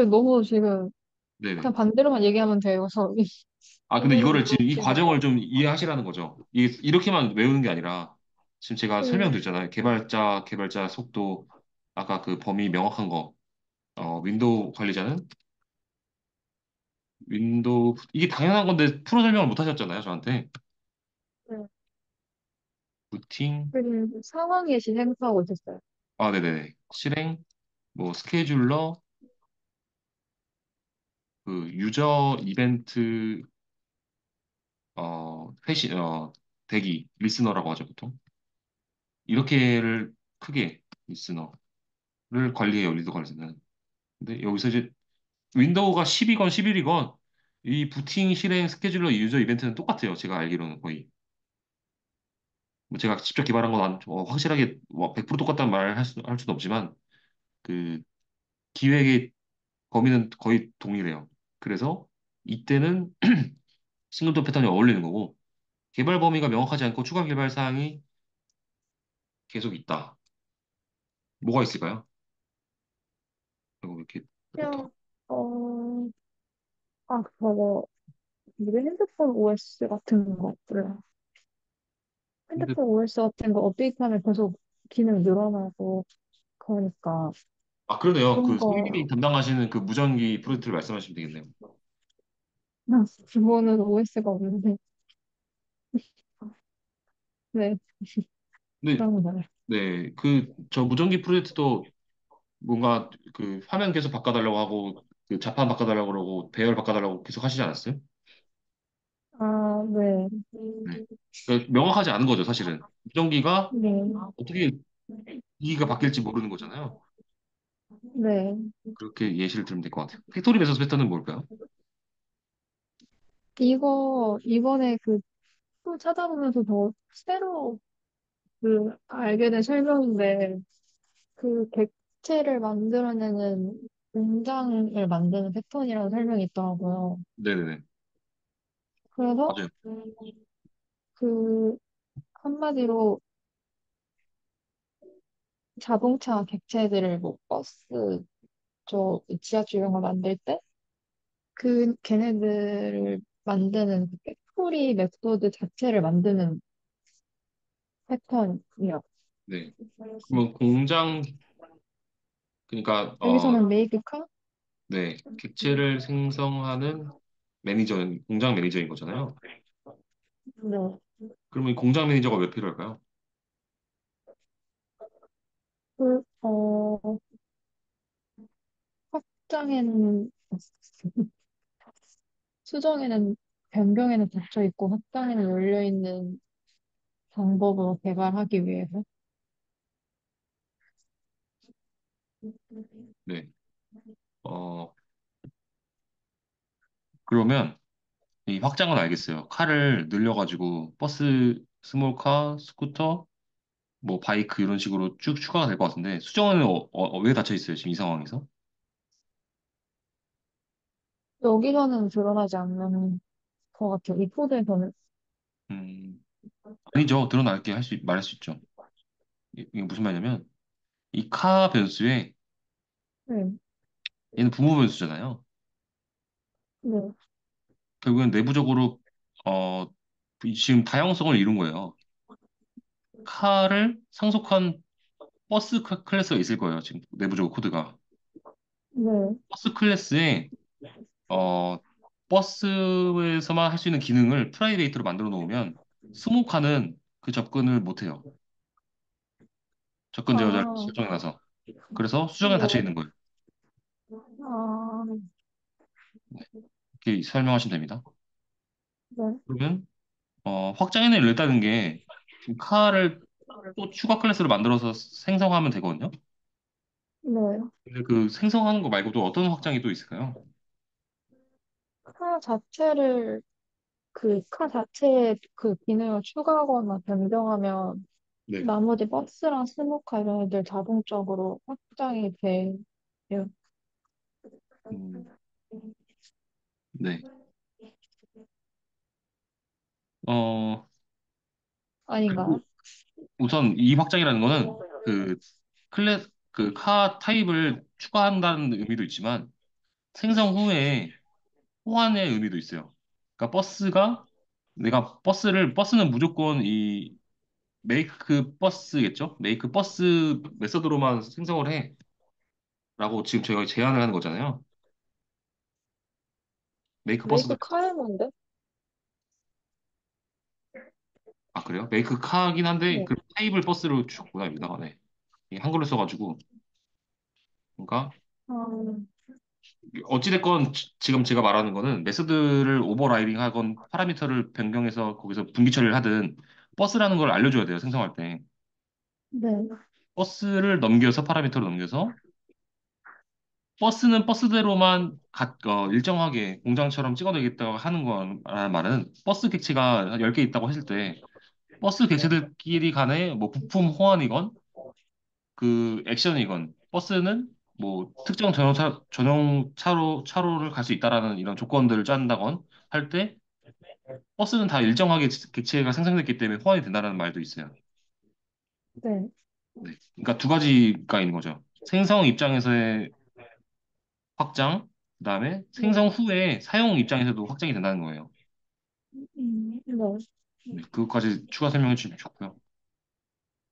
너무 지금,
네네.
그냥 반대로만 얘기하면 돼요. 그래서
아, 근데
이해를
이거를
못
지금 이 과정을
하시다가.
좀 이해하시라는 거죠. 이렇게만 외우는 게 아니라, 지금 제가
네.
설명드렸잖아요. 개발자 속도, 아까 그 범위 명확한 거, 윈도우 관리자는 이게 당연한 건데 프로 설명을 못 하셨잖아요, 저한테.
네.
루팅,
지금 상황에 진행하고 있었어요.
아, 네네네. 실행, 뭐, 스케줄러, 그, 유저 이벤트, 대기, 리스너라고 하죠, 보통. 이렇게를 크게, 리스너를 관리해요, 리더 관리자는. 근데 여기서 이제 윈도우가 10이건 11이건 이 부팅 실행 스케줄러 유저 이벤트는 똑같아요. 제가 알기로는 거의. 뭐 제가 직접 개발한 건 확실하게 뭐 100% 똑같다는 말을 할 수는 없지만 그 기획의 범위는 거의 동일해요. 그래서 이때는 싱글톤 패턴이 어울리는 거고 개발 범위가 명확하지 않고 추가 개발 사항이 계속 있다. 뭐가 있을까요? 그리고 이렇게 부터
그냥, 어, 그거, 우리 핸드폰 OS 같은 거, 몰라.
근데
핸드폰 OS 같은 거 업데이트하면 계속 기능 늘어나고, 그러니까,
아 그러네요.
그런
그
거,
선생님이 담당하시는 그 무전기 프로젝트를 말씀하시면 되겠네요.
기본은 OS가 없는데, 네,
근데
그런 거요.
네, 저 무전기 프로젝트도 뭔가 그 화면 계속 바꿔달라고 하고 그 자판 바꿔달라고 그러고 배열 바꿔달라고 계속 하시지 않았어요?
아, 네.
네. 그러니까 명확하지 않은 거죠, 사실은. 무전기가
네.
어떻게 기기가 바뀔지 모르는 거잖아요.
네.
그렇게 예시를 들면 될 것 같아요. 팩토리 베서스 패턴은 뭘까요?
이번에 또 찾아보면서 더 새로 알게 된 설명인데, 객체를 만들어내는 공장을 만드는 패턴이라는 설명이 있더라고요.
네네네.
그래서
맞아요.
그, 한마디로 자동차 객체들을 뭐 버스, 지하철 이런 거 만들 때, 걔네들을 만드는 그 팩토리 메소드 자체를 만드는 패턴이요.
네. 그러면 그러니까,
여기서는 메이크 카?
네. 객체를 생성하는 공장 매니저인 거잖아요.
네.
그러면 이 공장 매니저가 왜 필요할까요?
그, 어, 확장에는, 수정에는, 변경에는 닫혀 있고, 확장에는 열려 있는 방법으로 개발하기 위해서.
네. 어, 그러면 이 확장은 알겠어요. 칼을 늘려가지고 스몰카, 스쿠터, 뭐 바이크 이런 식으로 쭉 추가가 될 것 같은데 수정은 왜 닫혀 있어요? 지금 이 상황에서?
여기서는 드러나지 않는 것 같아요. 이 코드에서는.
음, 아니죠. 드러날게 말할 수 있죠. 이게 무슨 말이냐면 이 카 변수에
네.
얘는 부모 변수잖아요.
네.
결국엔 내부적으로 어, 지금 다양성을 이룬 거예요. 카를 상속한 클래스가 있을 거예요. 지금 내부적으로 코드가.
네.
버스 클래스에 어, 버스에서만 할 수 있는 기능을 프라이베이트로 만들어 놓으면 스모카는 그 접근을 못 해요. 접근 제어자를
아,
설정해 놔서. 그래서 수정에 닫혀
네.
있는 거예요.
아,
네. 이렇게 설명하시면 됩니다.
네.
그러면 확장해내 열렸다는 게 지금 카를 또 추가 클래스로 만들어서 생성하면 되거든요.
네.
근데 그 생성하는 거 말고도 어떤 확장이 또 있을까요?
카 자체를 카 자체에 그 기능을 추가하거나 변경하면
네.
나머지 버스랑 스모카 이런 애들 자동적으로 확장이 돼요.
음, 네. 어, 그리고
아닌가요?
우선 이 확장이라는 거는 그 그 카 타입을 추가한다는 의미도 있지만 생성 후에 호환의 의미도 있어요. 그러니까 버스는 무조건 이 메이크 버스겠죠? 메이크 버스 메서드로만 생성을 해라고 지금 저희가 제안을 하는 거잖아요. 메이크 버스도
메이크 카에몬데?
아 그래요? 메이크 카긴 한데
네.
그 타입을 버스로 주셨구나 여기다가 네. 이게 한글로 써가지고 그러니까
아,
어찌됐건 지금 제가 말하는 거는 메소드를 오버라이딩 하건 파라미터를 변경해서 거기서 분기 처리를 하든 버스라는 걸 알려줘야 돼요, 생성할 때.
네.
버스를 넘겨서 파라미터를 넘겨서 버스는 버스대로만 일정하게 공장처럼 찍어내겠다고 하는 거라는 말은 버스 객체가 한 10개 있다고 했을 때 버스 객체들끼리 간에 뭐 부품 호환이건 그 액션이건 버스는 뭐 특정 전용 차로를 갈 수 있다라는 이런 조건들을 짠다건 할 때 버스는 다 일정하게 객체가 생성됐기 때문에 호환이 된다는 말도 있어요.
네.
네. 그러니까 두 가지가 있는 거죠. 생성 입장에서의 확장, 그다음에
네.
생성 후에 사용 입장에서도 확장이 된다는 거예요.
네.
네. 그것까지 추가 설명해 주시면 좋고요.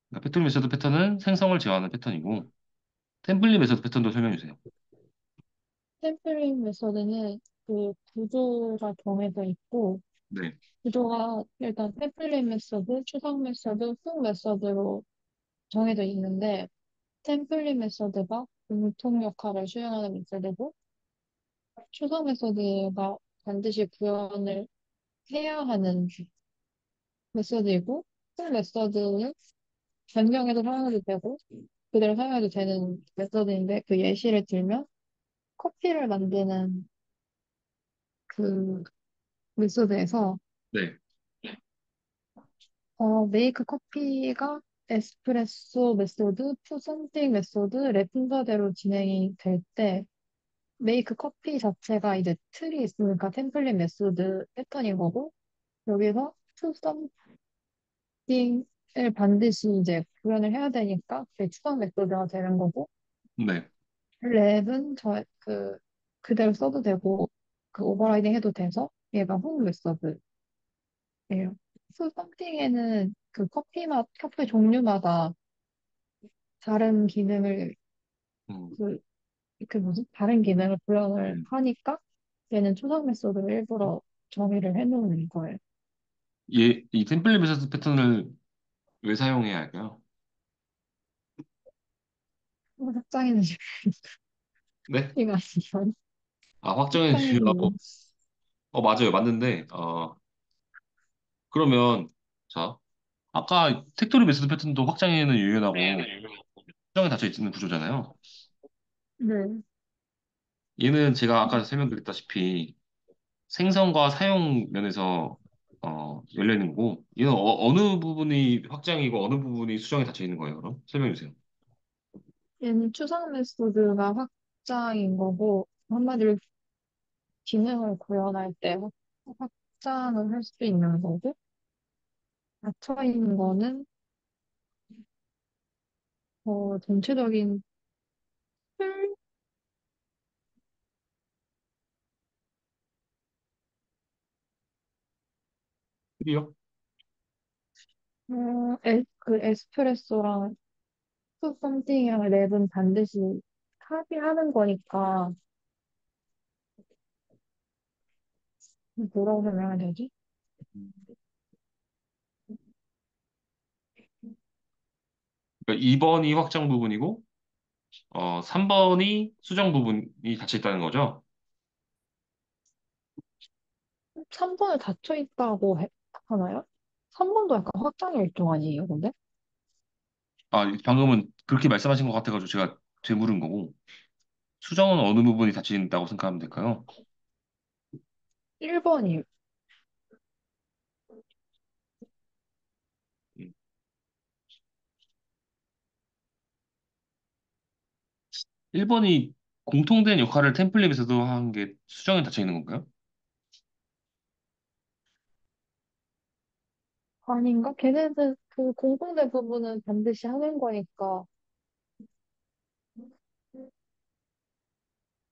그러니까 팩토리 메소드 패턴은 생성을 제어하는 패턴이고 템플릿 메소드 패턴도 설명해 주세요.
템플링 메서드는 그 구조가 정해져 있고,
네.
구조가 일단 템플링 메서드, 추상 메서드, 훅 메서드로 정해져 있는데, 템플릿 메서드가 공통 역할을 수행하는 메서드고, 추상 메서드가 반드시 구현을 해야 하는 메서드이고, 훅 메서드는 변경해도 사용해도 되고, 그대로 사용해도 되는 메서드인데, 그 예시를 들면, 커피를 만드는 그 메소드에서
네.
메이크 커피가 에스프레소 메소드, 푸선팅 메소드, 랩 순서대로 진행이 될 때 메이크 커피 자체가 이제 틀이 있으니까 템플릿 메소드 패턴인 거고 여기서 푸선팅을 반드시 이제 구현을 해야 되니까 그게 추가 메소드가 되는 거고
네.
랩은 그대로 써도 되고 그 오버라이딩 해도 돼서 얘가 홈 메소드 예요. 푸썸띵에는 그 커피 종류마다 다른 기능을,
음,
그, 다른 기능을 구현을
음.
하니까 얘는 초성 메소드를 일부러 정의를 해놓은 거예요.
이 템플릿 메소드 패턴을 왜 사용해야 할까요?
확장에는
네?
이가 아니면,
아, 확정해 주시려고.
확장에는,
맞아요. 맞는데, 그러면, 자, 아까 텍토리 메소드 패턴도 확장에는 유연하고, 확장에 닫혀 있는 구조잖아요.
네.
얘는 제가 아까 설명드렸다시피, 생성과 사용 면에서, 열려 있는 거고, 얘는 어느 부분이 확장이고, 어느 부분이 수정에 닫혀 있는 거예요, 그럼? 설명해 주세요.
얘는 추상 메소드가 확장인 거고, 한마디로 기능을 구현할 때 확장을 할 수 있는 거고, 닫혀 있는 거는, 전체적인 틀,
틀이요?
그 에스프레소랑 푸 썸띵이랑 랩은 반드시 합의하는 거니까 뭐라고 설명해야 되지?
그러니까 2번이 확장 부분이고, 3번이 수정 부분이 닫혀 있다는 거죠.
3번을 닫혀 있다고 하나요? 3번도 약간 확장의 일종 아니에요, 근데?
아, 방금은 그렇게 말씀하신 것 같아가지고 제가 되물은 거고, 수정은 어느 부분이 닫힌다고 생각하면 될까요?
1번이
1번이 공통된 역할을 템플릿에서도 한 게 수정에 닫혀 있는 건가요?
아닌가? 걔네들 그 공통된 부분은 반드시 하는 거니까,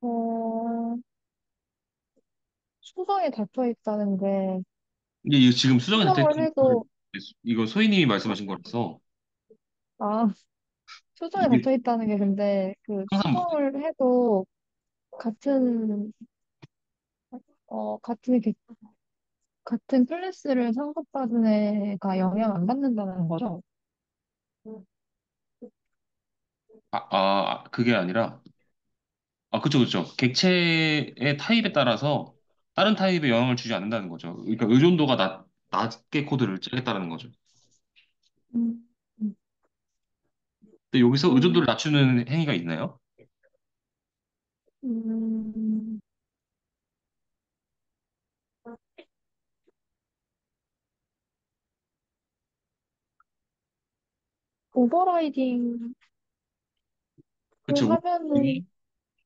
어, 수정에 닫혀 있다는 게,
이게 지금 수정에 닫혀
수정을
있다는 걸
해도,
이거 소희님이 말씀하신 거라서
아, 수정에
이게
닫혀 있다는 게 근데, 그,
항상
수정을 해도 같은, 같은, 같은 클래스를 상속받은 애가 영향 안 받는다는 거죠?
그게 아니라 그쵸, 그쵸. 객체의 타입에 따라서 다른 타입에 영향을 주지 않는다는 거죠. 그러니까 의존도가 낮게 코드를 짜겠다는 거죠.
음, 음,
근데 여기서 의존도를
음,
낮추는 행위가 있나요?
음, 오버라이딩을
그쵸.
하면은,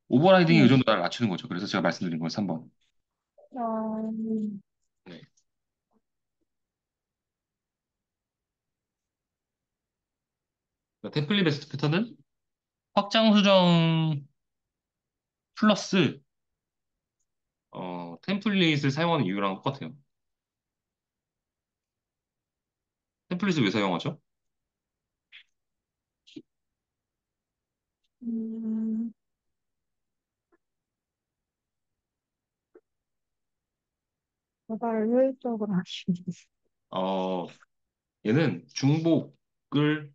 오버라이딩이
네.
의존도를 낮추는 거죠. 그래서 제가 말씀드린 건 3번.
아,
네. 그러니까 템플릿 베스트 패턴은 확장 수정 플러스 템플릿을 사용하는 이유랑 똑같아요. 템플릿을 왜 사용하죠?
음, 개발 효율적으로 하기 위해서.
어, 얘는 중복을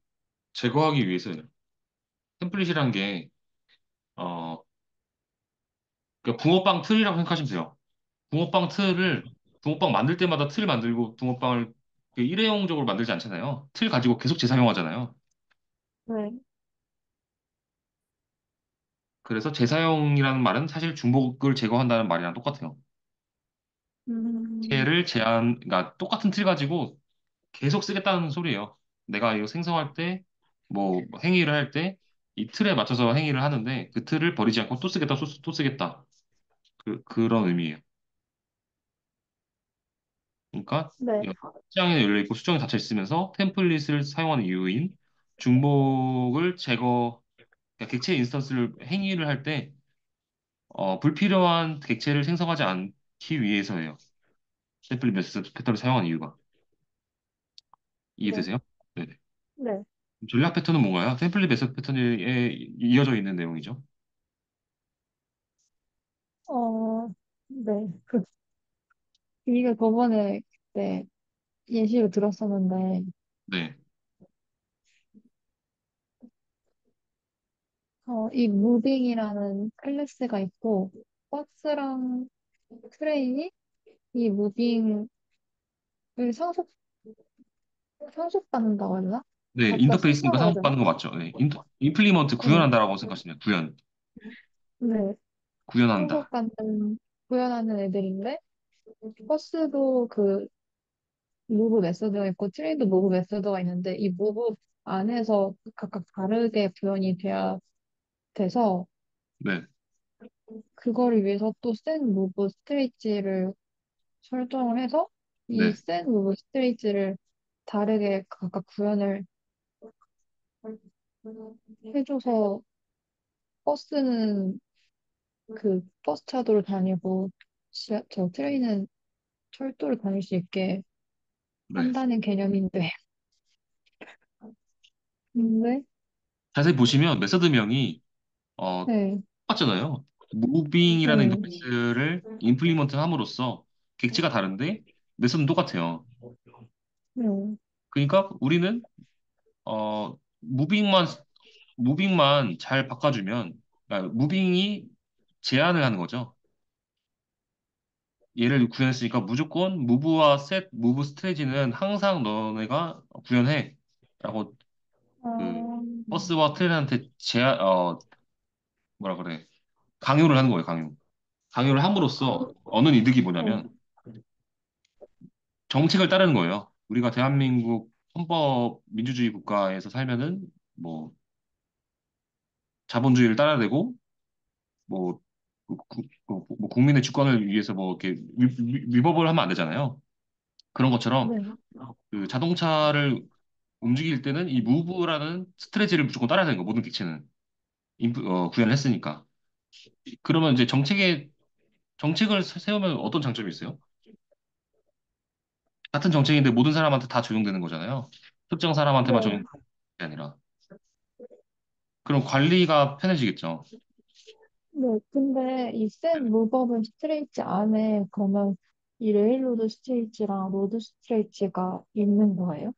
제거하기 위해서예요. 템플릿이란 게 어, 그러니까 붕어빵 틀이라고 생각하시면 돼요. 붕어빵 만들 때마다 틀 만들고 붕어빵을 그 일회용적으로 만들지 않잖아요. 틀 가지고 계속 재사용하잖아요.
네.
그래서 재사용이라는 말은 사실 중복을 제거한다는 말이랑 똑같아요.
음,
그러니까 똑같은 틀 가지고 계속 쓰겠다는 소리예요. 내가 이거 생성할 때, 뭐 행위를 할 때 이 틀에 맞춰서 행위를 하는데 그 틀을 버리지 않고 또 쓰겠다, 또 쓰겠다. 그런 의미예요. 그러니까
네.
수정에 열려 있고 수정이 닫혀 있으면서 템플릿을 사용하는 이유인 중복을 그러니까 객체 인스턴스를 행위를 할 때 불필요한 객체를 생성하지 않기 위해서예요. 템플릿 메스 패턴을 사용하는 이유가
네.
이해되세요? 네.
네.
전략 패턴은 뭔가요? 템플릿 메스 패턴에 이어져 있는 내용이죠.
어, 네. 이게 저번에 그때 예시를 들었었는데,
네,
이 무빙이라는 클래스가 있고, 박스랑 트레인이 이 무빙을 상속, 상속받는다고 해야 되나?
네,
갖다
인터페이스니까
쓴다고 해야 되나?
상속받는 거 맞죠? 네, 임플리먼트
네.
구현한다라고 생각하시면 돼요.
네.
구현한다.
상속받는, 구현하는 애들인데, 버스도 그 무브 메소드가 있고, 트레인도 무브 메소드가 있는데, 이 무브 안에서 각각 다르게 구현이 돼야 돼서,
네,
그거를 위해서 또 센 무브 스트레이지를 설정을 해서 이
네,
센 무브 스트레이지를 다르게 각각 구현을 해줘서 버스는 그 버스 차도를 다니고 저 트레인은 철도를 다닐 수 있게
네.
한다는 개념인데 근데
자세히 보시면 메서드명이
네,
똑같잖아요. 무빙이라는
네,
인터페이스를 임플리먼트 함으로써 객체가 다른데 메서드는 똑같아요.
네,
그러니까 우리는 무빙만 잘 바꿔주면 그러니까 무빙이 제한을 하는 거죠. 얘를 구현했으니까 무조건 무브와 셋, 무브 스트레지는 항상 너네가 구현해. 라고 그
아,
버스와 트레인한테 뭐라 그래. 강요를 하는 거예요, 강요. 강요를 함으로써 얻는 이득이
네.
뭐냐면 정책을 따르는 거예요. 우리가 대한민국 헌법 민주주의 국가에서 살면은 뭐 자본주의를 따라야 되고 뭐, 뭐 국민의 주권을 위해서 뭐 이렇게 위법을 하면 안 되잖아요. 그런 것처럼
네.
그 자동차를 움직일 때는 이 무브라는 스트레지를 무조건 따라야 되는 거 모든 객체는 구현을 했으니까. 그러면 이제 정책을 세우면 어떤 장점이 있어요? 같은 정책인데 모든 사람한테 다 적용되는 거잖아요. 특정 사람한테만 적용되는
네.
게 아니라. 그럼 관리가 편해지겠죠.
네. 근데 이 셋 무버블 스트레이치 안에 그러면 이 레일로드 스트레이치랑 로드 스트레이치가 있는 거예요?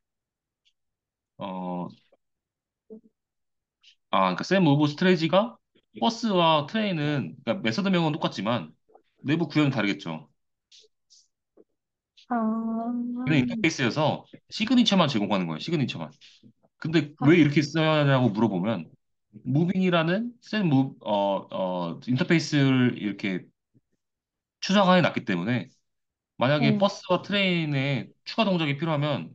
어, 그러니까 샘 무브 스트레지가 버스와 트레인은 그러니까 메서드명은 똑같지만 내부 구현은 다르겠죠.
아,
그냥 인터페이스여서 시그니처만 제공하는 거예요. 시그니처만. 근데
아,
왜 이렇게 써야 하냐고 물어보면 무빙이라는 인터페이스를 이렇게 추상화해 놨기 때문에 만약에
네.
버스와 트레인에 추가 동작이 필요하면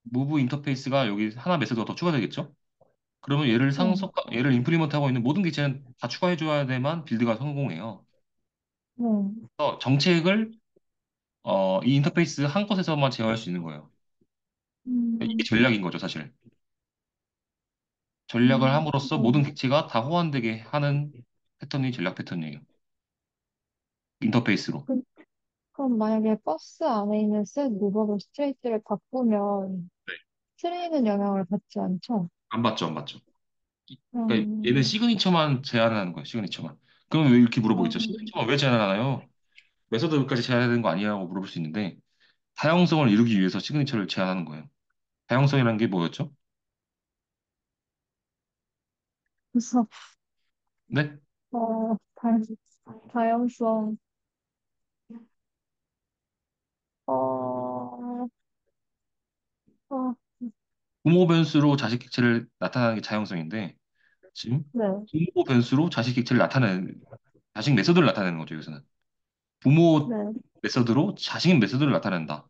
무브 인터페이스가 여기 하나 메서드가 더 추가되겠죠? 그러면
네.
얘를 임플리먼트 하고 있는 모든 기체는 다 추가해 줘야 돼만 빌드가 성공해요.
네.
그래서 정책을 이 인터페이스 한 곳에서만 제어할 수 있는 거예요. 이게
음,
전략인 거죠, 사실. 전략을 함으로써 모든
네.
객체가 다 호환되게 하는 패턴이 전략 패턴이에요. 인터페이스로.
그, 그럼 만약에 버스 안에 있는 셋 무버블 스트레이트를 바꾸면
네.
트레이는 영향을 받지 않죠?
안 받죠, 안 받죠. 그러니까 얘는
음,
시그니처만 제한하는 거예요, 시그니처만. 그럼 왜 이렇게 물어보겠죠?
음,
시그니처만 왜 제한하나요? 메서드까지 제한해야 되는 거 아니냐고 물어볼 수 있는데, 다양성을 이루기 위해서 시그니처를 제한하는 거예요. 다양성이라는 게 뭐였죠?
그래서,
네?
다양성, 어, 어,
부모 변수로 자식 객체를 나타내는 게 자형성인데, 지금
네,
부모 변수로 자식 메서드를 나타내는 거죠, 여기서는. 부모
네,
메서드로 자식 메서드를 나타낸다.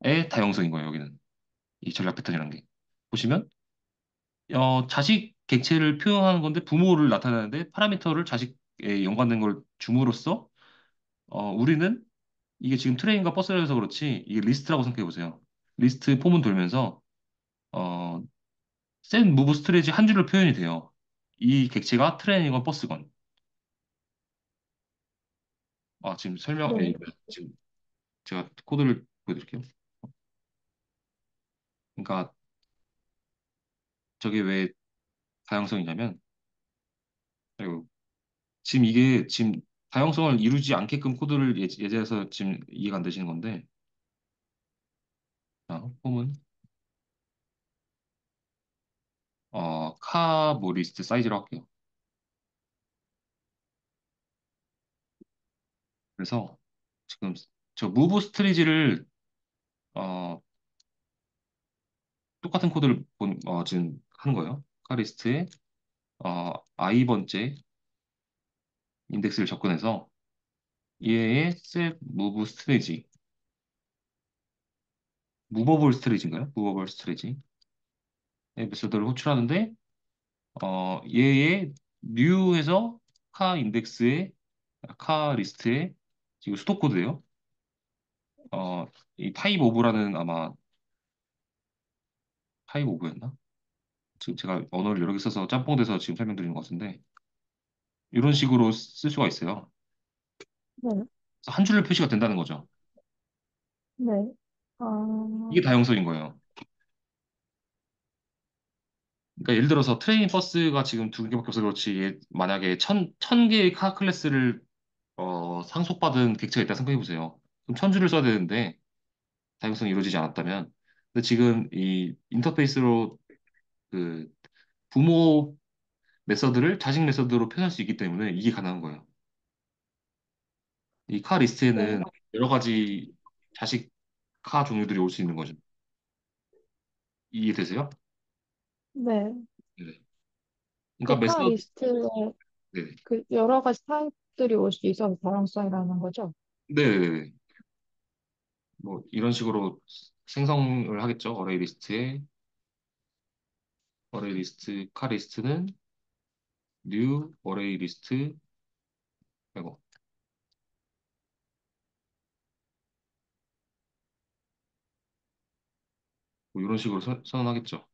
의 다형성인 거예요, 여기는. 이 전략 패턴이라는 게. 보시면, 자식 객체를 표현하는 건데 부모를 나타내는데 파라미터를 자식에 연관된 걸 줌으로써, 우리는 이게 지금 트레인과 버스라서 그렇지, 이게 리스트라고 생각해 보세요. 리스트 폼은 돌면서, 어, 센 무브 스트레이지 한 줄로 표현이 돼요. 이 객체가 트레인이건 버스건.
네,
지금 제가 코드를 보여드릴게요. 그러니까 저게 왜 다양성이냐면, 그리고 지금 이게 지금 다양성을 이루지 않게끔 코드를 예제해서 지금 이해가 안 되시는 건데, 자, 폼은 카 리스트 사이즈로 할게요. 그래서 지금 저 무브 스트리지를 어, 똑같은 코드를 지금 하는 거예요. 카 리스트에 i번째 인덱스를 접근해서 얘의 set move 스트레이지, 무버블 스트레이지인가요? 무버블 스트레이지 에피소드를 호출하는데 얘의 new에서 카 인덱스에 카 리스트에 지금 수도 코드예요. 이 타입 오브라는 아마 타입 오브였나? 지금 제가 언어를 여러 개 써서 짬뽕돼서 지금 설명드리는 것 같은데 이런 식으로 쓸 수가 있어요.
네,
그래서 한 줄로 표시가 된다는 거죠.
네. 아,
이게 다용성인 거예요. 그러니까 예를 들어서 트레인 버스가 지금 두 개밖에 없어서 그렇지 만약에 천 개의 카 클래스를 상속받은 객체가 있다 생각해 보세요. 그럼 천 줄을 써야 되는데 다용성이 이루어지지 않았다면 근데 지금 이 인터페이스로 그 부모 메서드를 자식 메서드로 표현할 수 있기 때문에 이게 가능한 거예요. 이 카
네.
리스트에는 여러 가지 자식 카 종류들이 올 수 있는 거죠. 이해되세요?
네.
네.
그
그러니까
카
메서드,
리스트에
네.
그 여러 가지 타입들이 올 수 있어서 다양성이라는 거죠.
네. 뭐 이런 식으로 생성을 하겠죠. 어레이 리스트 카 리스트는 new 어레이 리스트 이거 뭐 이런 식으로 선언하겠죠.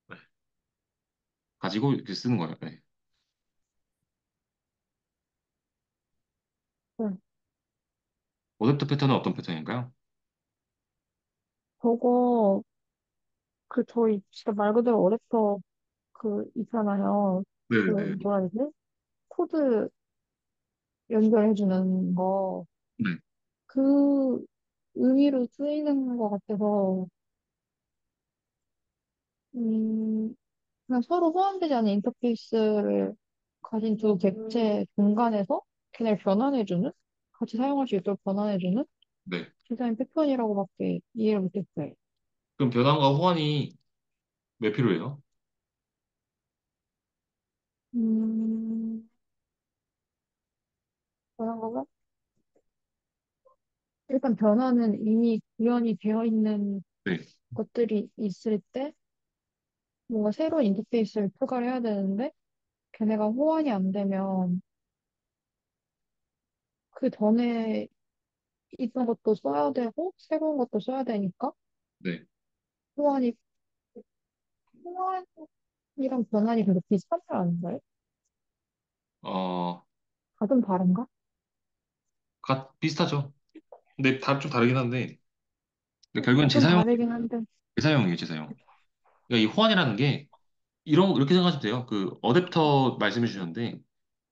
네. 가지고 이렇게 쓰는 거예요. 네.
네.
어댑터 패턴은 어떤 패턴인가요?
저거 저희 진짜 말 그대로 어댑터 있잖아요.
네네.
뭐라 해야 되지? 코드 연결해주는 거.
네.
그 의미로 쓰이는 것 같아서, 음, 그냥 서로 호환되지 않은 인터페이스를 가진 두 객체 공간에서 걔네를 변환해주는? 같이 사용할 수 있도록 변환해주는
네.
디자인 패턴이라고밖에 이해를 못했어요.
그럼 변환과 호환이 왜 필요해요?
음, 그런 거가? 일단 변화는 이미 구현이 되어 있는
네.
것들이 있을 때 뭔가 새로운 인터페이스를 추가를 해야 되는데 걔네가 호환이 안 되면 그 전에 있던 것도 써야 되고 새로운 것도 써야 되니까
네.
호환이 호환이랑 변환이 그렇게 비슷한 줄 아는가요?
어,
다른 다른가?
비슷하죠. 근데 좀 다르긴 한데 결국엔
좀 다르긴 한데
재사용이에요, 재사용. 그러니까 이 호환이라는 게 이렇게 생각하시면 돼요. 그 어댑터 말씀해 주셨는데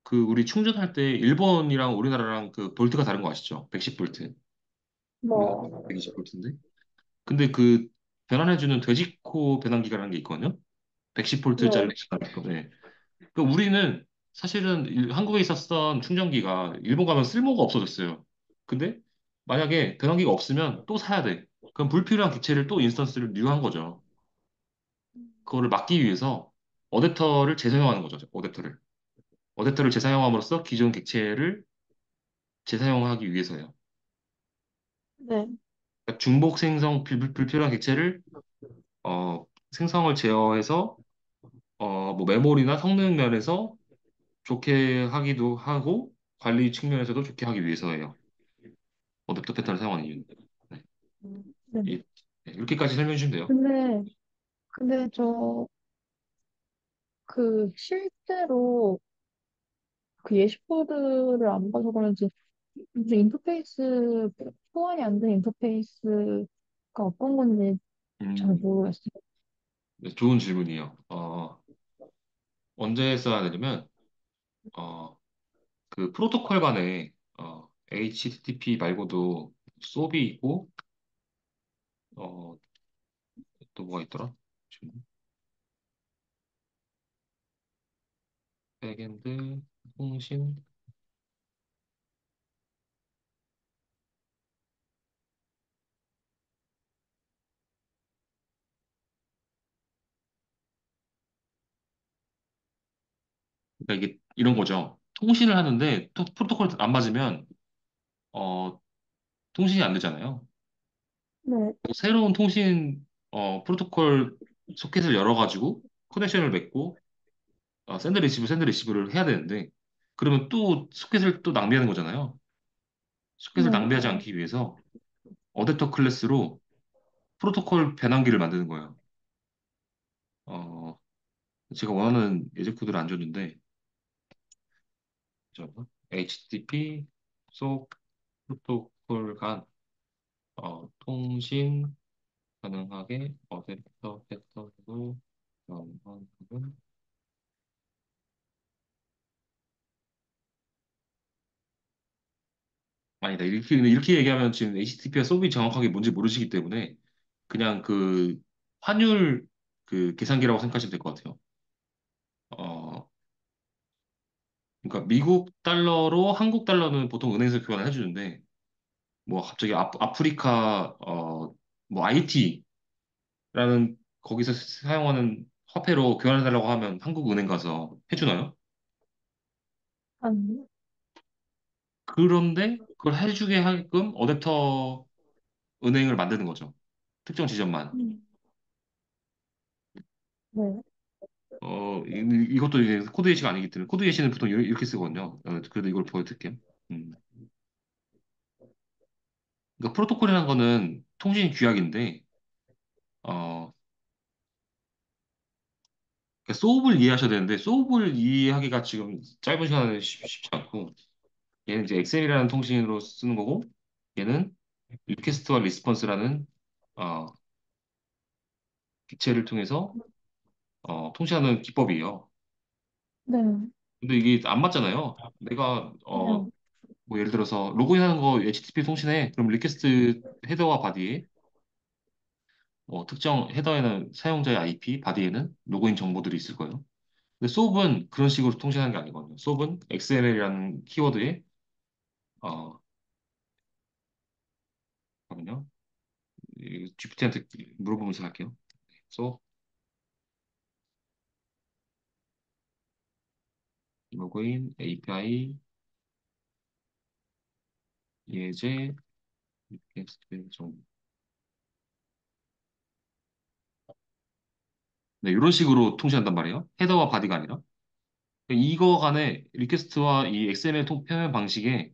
그 우리 충전할 때 일본이랑 우리나라랑 그 볼트가 다른 거 아시죠? 110볼트. 우리나라
뭐
120볼트인데. 근데 그 변환해주는 돼지코 변환기가라는 게 있거든요.
네.
110볼트짜리 네. 그 우리는 사실은 한국에 있었던 충전기가 일본 가면 쓸모가 없어졌어요. 근데 만약에 변환기가 없으면 또 사야 돼. 그럼 불필요한 객체를 또 인스턴스를 뉴한 거죠. 그거를 막기 위해서 어댑터를 재사용하는 거죠. 어댑터를 재사용함으로써 기존 객체를 재사용하기 위해서요.
네.
그러니까 중복 생성 불필요한 객체를 생성을 제어해서 뭐 메모리나 성능 면에서 좋게 하기도 하고 관리 측면에서도 좋게 하기 위해서예요. 어댑터 패턴을 사용하는 이유는. 네.
네.
이- 네, 이렇게까지 설명해 주시면 돼요.
근데 저 실제로 예시코드를 안 봐서 그런지 무슨 인터페이스 호환이 안 된 인터페이스가 어떤 건지 잘
음,
모르겠어요.
네, 좋은 질문이에요. 언제 써야 되냐면 어, 그 프로토콜 간에 HTTP 말고도 소비 있고 어, 또 뭐가 있더라? 지금 백엔드 통신 그러니까 이게 이런 거죠. 통신을 하는데 또 프로토콜 안 맞으면 어, 통신이 안 되잖아요.
네,
또 새로운 통신 프로토콜 소켓을 열어가지고 커넥션을 맺고 샌드 리시브를 해야 되는데 그러면 또 소켓을 또 낭비하는 거잖아요. 소켓을
네.
낭비하지 않기 위해서 어댑터 클래스로 프로토콜 변환기를 만드는 거예요. 어, 제가 원하는 예제 코드를 안 줬는데 HTTP 속 프로토콜 간 통신 가능하게 어댑터 패턴으로 변환하는 아니다. 이렇게 얘기하면 지금 HTTP와 소비 정확하게 뭔지 모르시기 때문에 그냥 그 환율 그 계산기라고 생각하시면 될 것 같아요. 어, 그러니까 미국 달러로 한국 달러는 보통 은행에서 교환을 해주는데 뭐 갑자기 아프리카 뭐 IT라는 거기서 사용하는 화폐로 교환해달라고 하면 한국 은행 가서 해주나요?
아니,
그런데 그걸 해주게 하게끔 어댑터 은행을 만드는 거죠. 특정 지점만.
음, 네.
이것도 이제 코드 예시가 아니기 때문에 코드 예시는 보통 이렇게 쓰거든요. 그래도 이걸 보여드릴게요. 음. 그러니까 프로토콜이라는 거는 통신 규약인데 어, 그러니까 소업을 이해하셔야 되는데 소업을 이해하기가 지금 짧은 시간에 쉽지 않고 얘는 이제 엑셀이라는 통신으로 쓰는 거고 얘는 리퀘스트와 리스폰스라는 어, 기체를 통해서 통신하는 기법이에요.
네.
근데 이게 안 맞잖아요. 내가
네.
뭐 예를 들어서 로그인하는 거 HTTP 통신해. 그럼 리퀘스트 헤더와 바디에 특정 헤더에는 사용자의 IP, 바디에는 로그인 정보들이 있을 거예요. 근데 소업은 그런 식으로 통신하는 게 아니거든요. 소업은 XML이라는 키워드에 잠깐만요. GPT한테 물어보면서 할게요. So 로그인 API 예제 리퀘스트 정보. 네, 이런 식으로 통신한단 말이에요. 헤더와 바디가 아니라. 이거 간의 리퀘스트와 이 XML 표현 방식에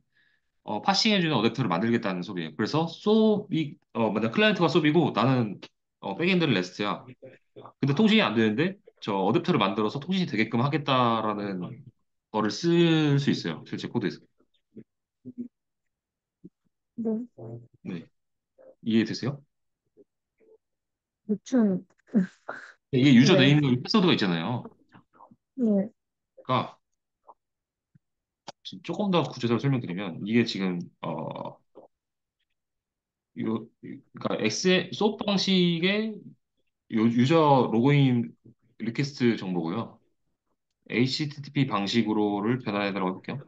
파싱해주는 어댑터를 만들겠다는 소리예요. 그래서 소비, 만약 클라이언트가 소비고 나는 백엔드는 레스트야. 근데 통신이 안 되는데 저 어댑터를 만들어서 통신이 되게끔 하겠다라는 거를 쓸 수 있어요. 실제 코드에서.
네.
네. 이해되세요?
대충,
이게 유저
네.
네임과 패스워드가 있잖아요.
네.
그러니까 조금 더 구체적으로 설명드리면 이게 지금 그러니까 소업 방식의 유저 로그인 리퀘스트 정보고요. HTTP 방식으로를 변환해달라고 해볼게요.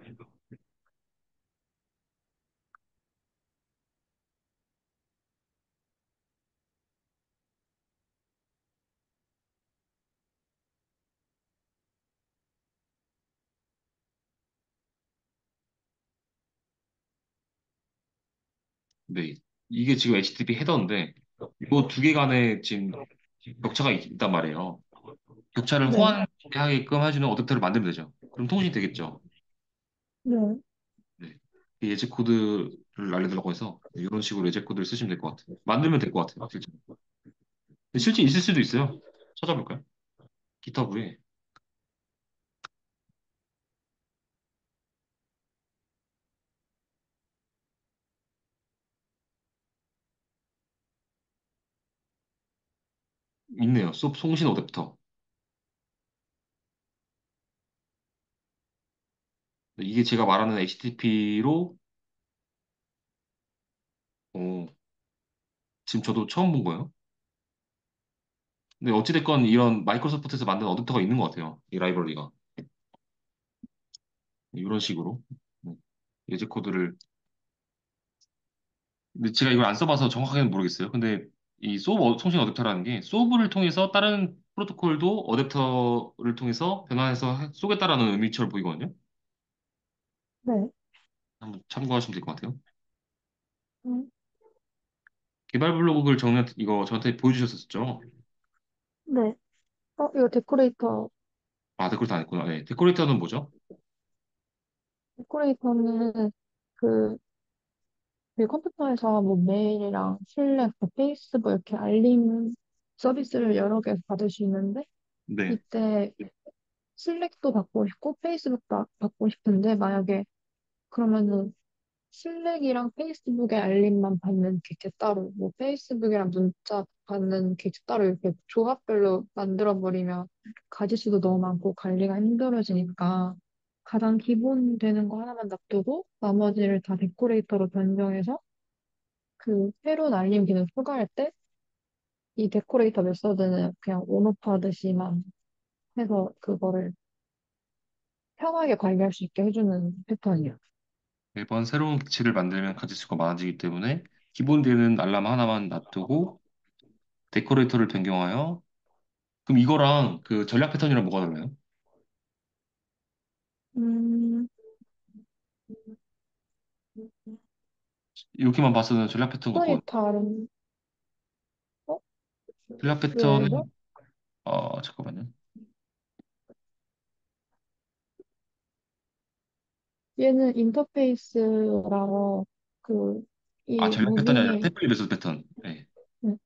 네. 이게 지금 HTTP 헤더인데 이거 두 개 간에 지금 격차가 있단 말이에요. 격차를
네.
호환하게끔 해주는 어댑터를 만들면 되죠. 그럼 통신이 되겠죠.
네.
네. 이 예제 코드를 알려달라고 해서 이런 식으로 예제 코드를 쓰시면 될 것 같아요. 만들면 될 것 같아요. 실제. 근데 실제 있을 수도 있어요. 찾아볼까요? 기터브에 있네요. 송신 어댑터. 이게 제가 말하는 HTTP로 지금 저도 처음 본 거예요. 근데 어찌됐건 이런 마이크로소프트에서 만든 어댑터가 있는 것 같아요. 이 라이브러리가. 이런 식으로. 네. 예제 코드를. 근데 제가 이걸 안 써봐서 정확하게는 모르겠어요. 근데 이 송신 어댑터라는 게 소브를 통해서 다른 프로토콜도 어댑터를 통해서 변환해서 쏘겠다라는 의미처럼 보이거든요.
네.
한번 참고하시면 될 것 같아요.
음,
개발 블로그를 이거 저한테 보여주셨었죠?
네. 이거 데코레이터.
아, 데코레이터 안 했구나. 네. 데코레이터는 뭐죠?
데코레이터는 그, 그 컴퓨터에서 뭐 메일이랑 슬랙, 뭐 페이스북 이렇게 알림 서비스를 여러 개 받을 수 있는데,
네.
이때 슬랙도 받고 싶고, 페이스북도 받고 싶은데, 만약에 그러면은 슬랙이랑 페이스북의 알림만 받는 계정 따로, 뭐 페이스북이랑 문자 받는 계정 따로 이렇게 조합별로 만들어버리면 가짓수도 너무 많고 관리가 힘들어지니까 가장 기본 되는 거 하나만 놔두고 나머지를 다 데코레이터로 변경해서 그 새로운 알림 기능 추가할 때 이 데코레이터 메서드는 그냥 온오프 하듯이만 해서 그거를 편하게 관리할 수 있게 해주는 패턴이야.
매번 새로운 기체를 만들면 가질 수가 많아지기 때문에 기본되는 알람 하나만 놔두고 데코레이터를 변경하여 그럼 이거랑 그 전략 패턴이랑 뭐가 달라요?
음,
이렇게만 봤어는 전략 패턴
패턴이
같고
다른, 어?
전략
왜죠?
패턴은 잠깐만요.
얘는 인터페이스라고 그,
아
이
전략 패턴이 아니라
무빙의
템플릿 메소드 패턴. 네.
음,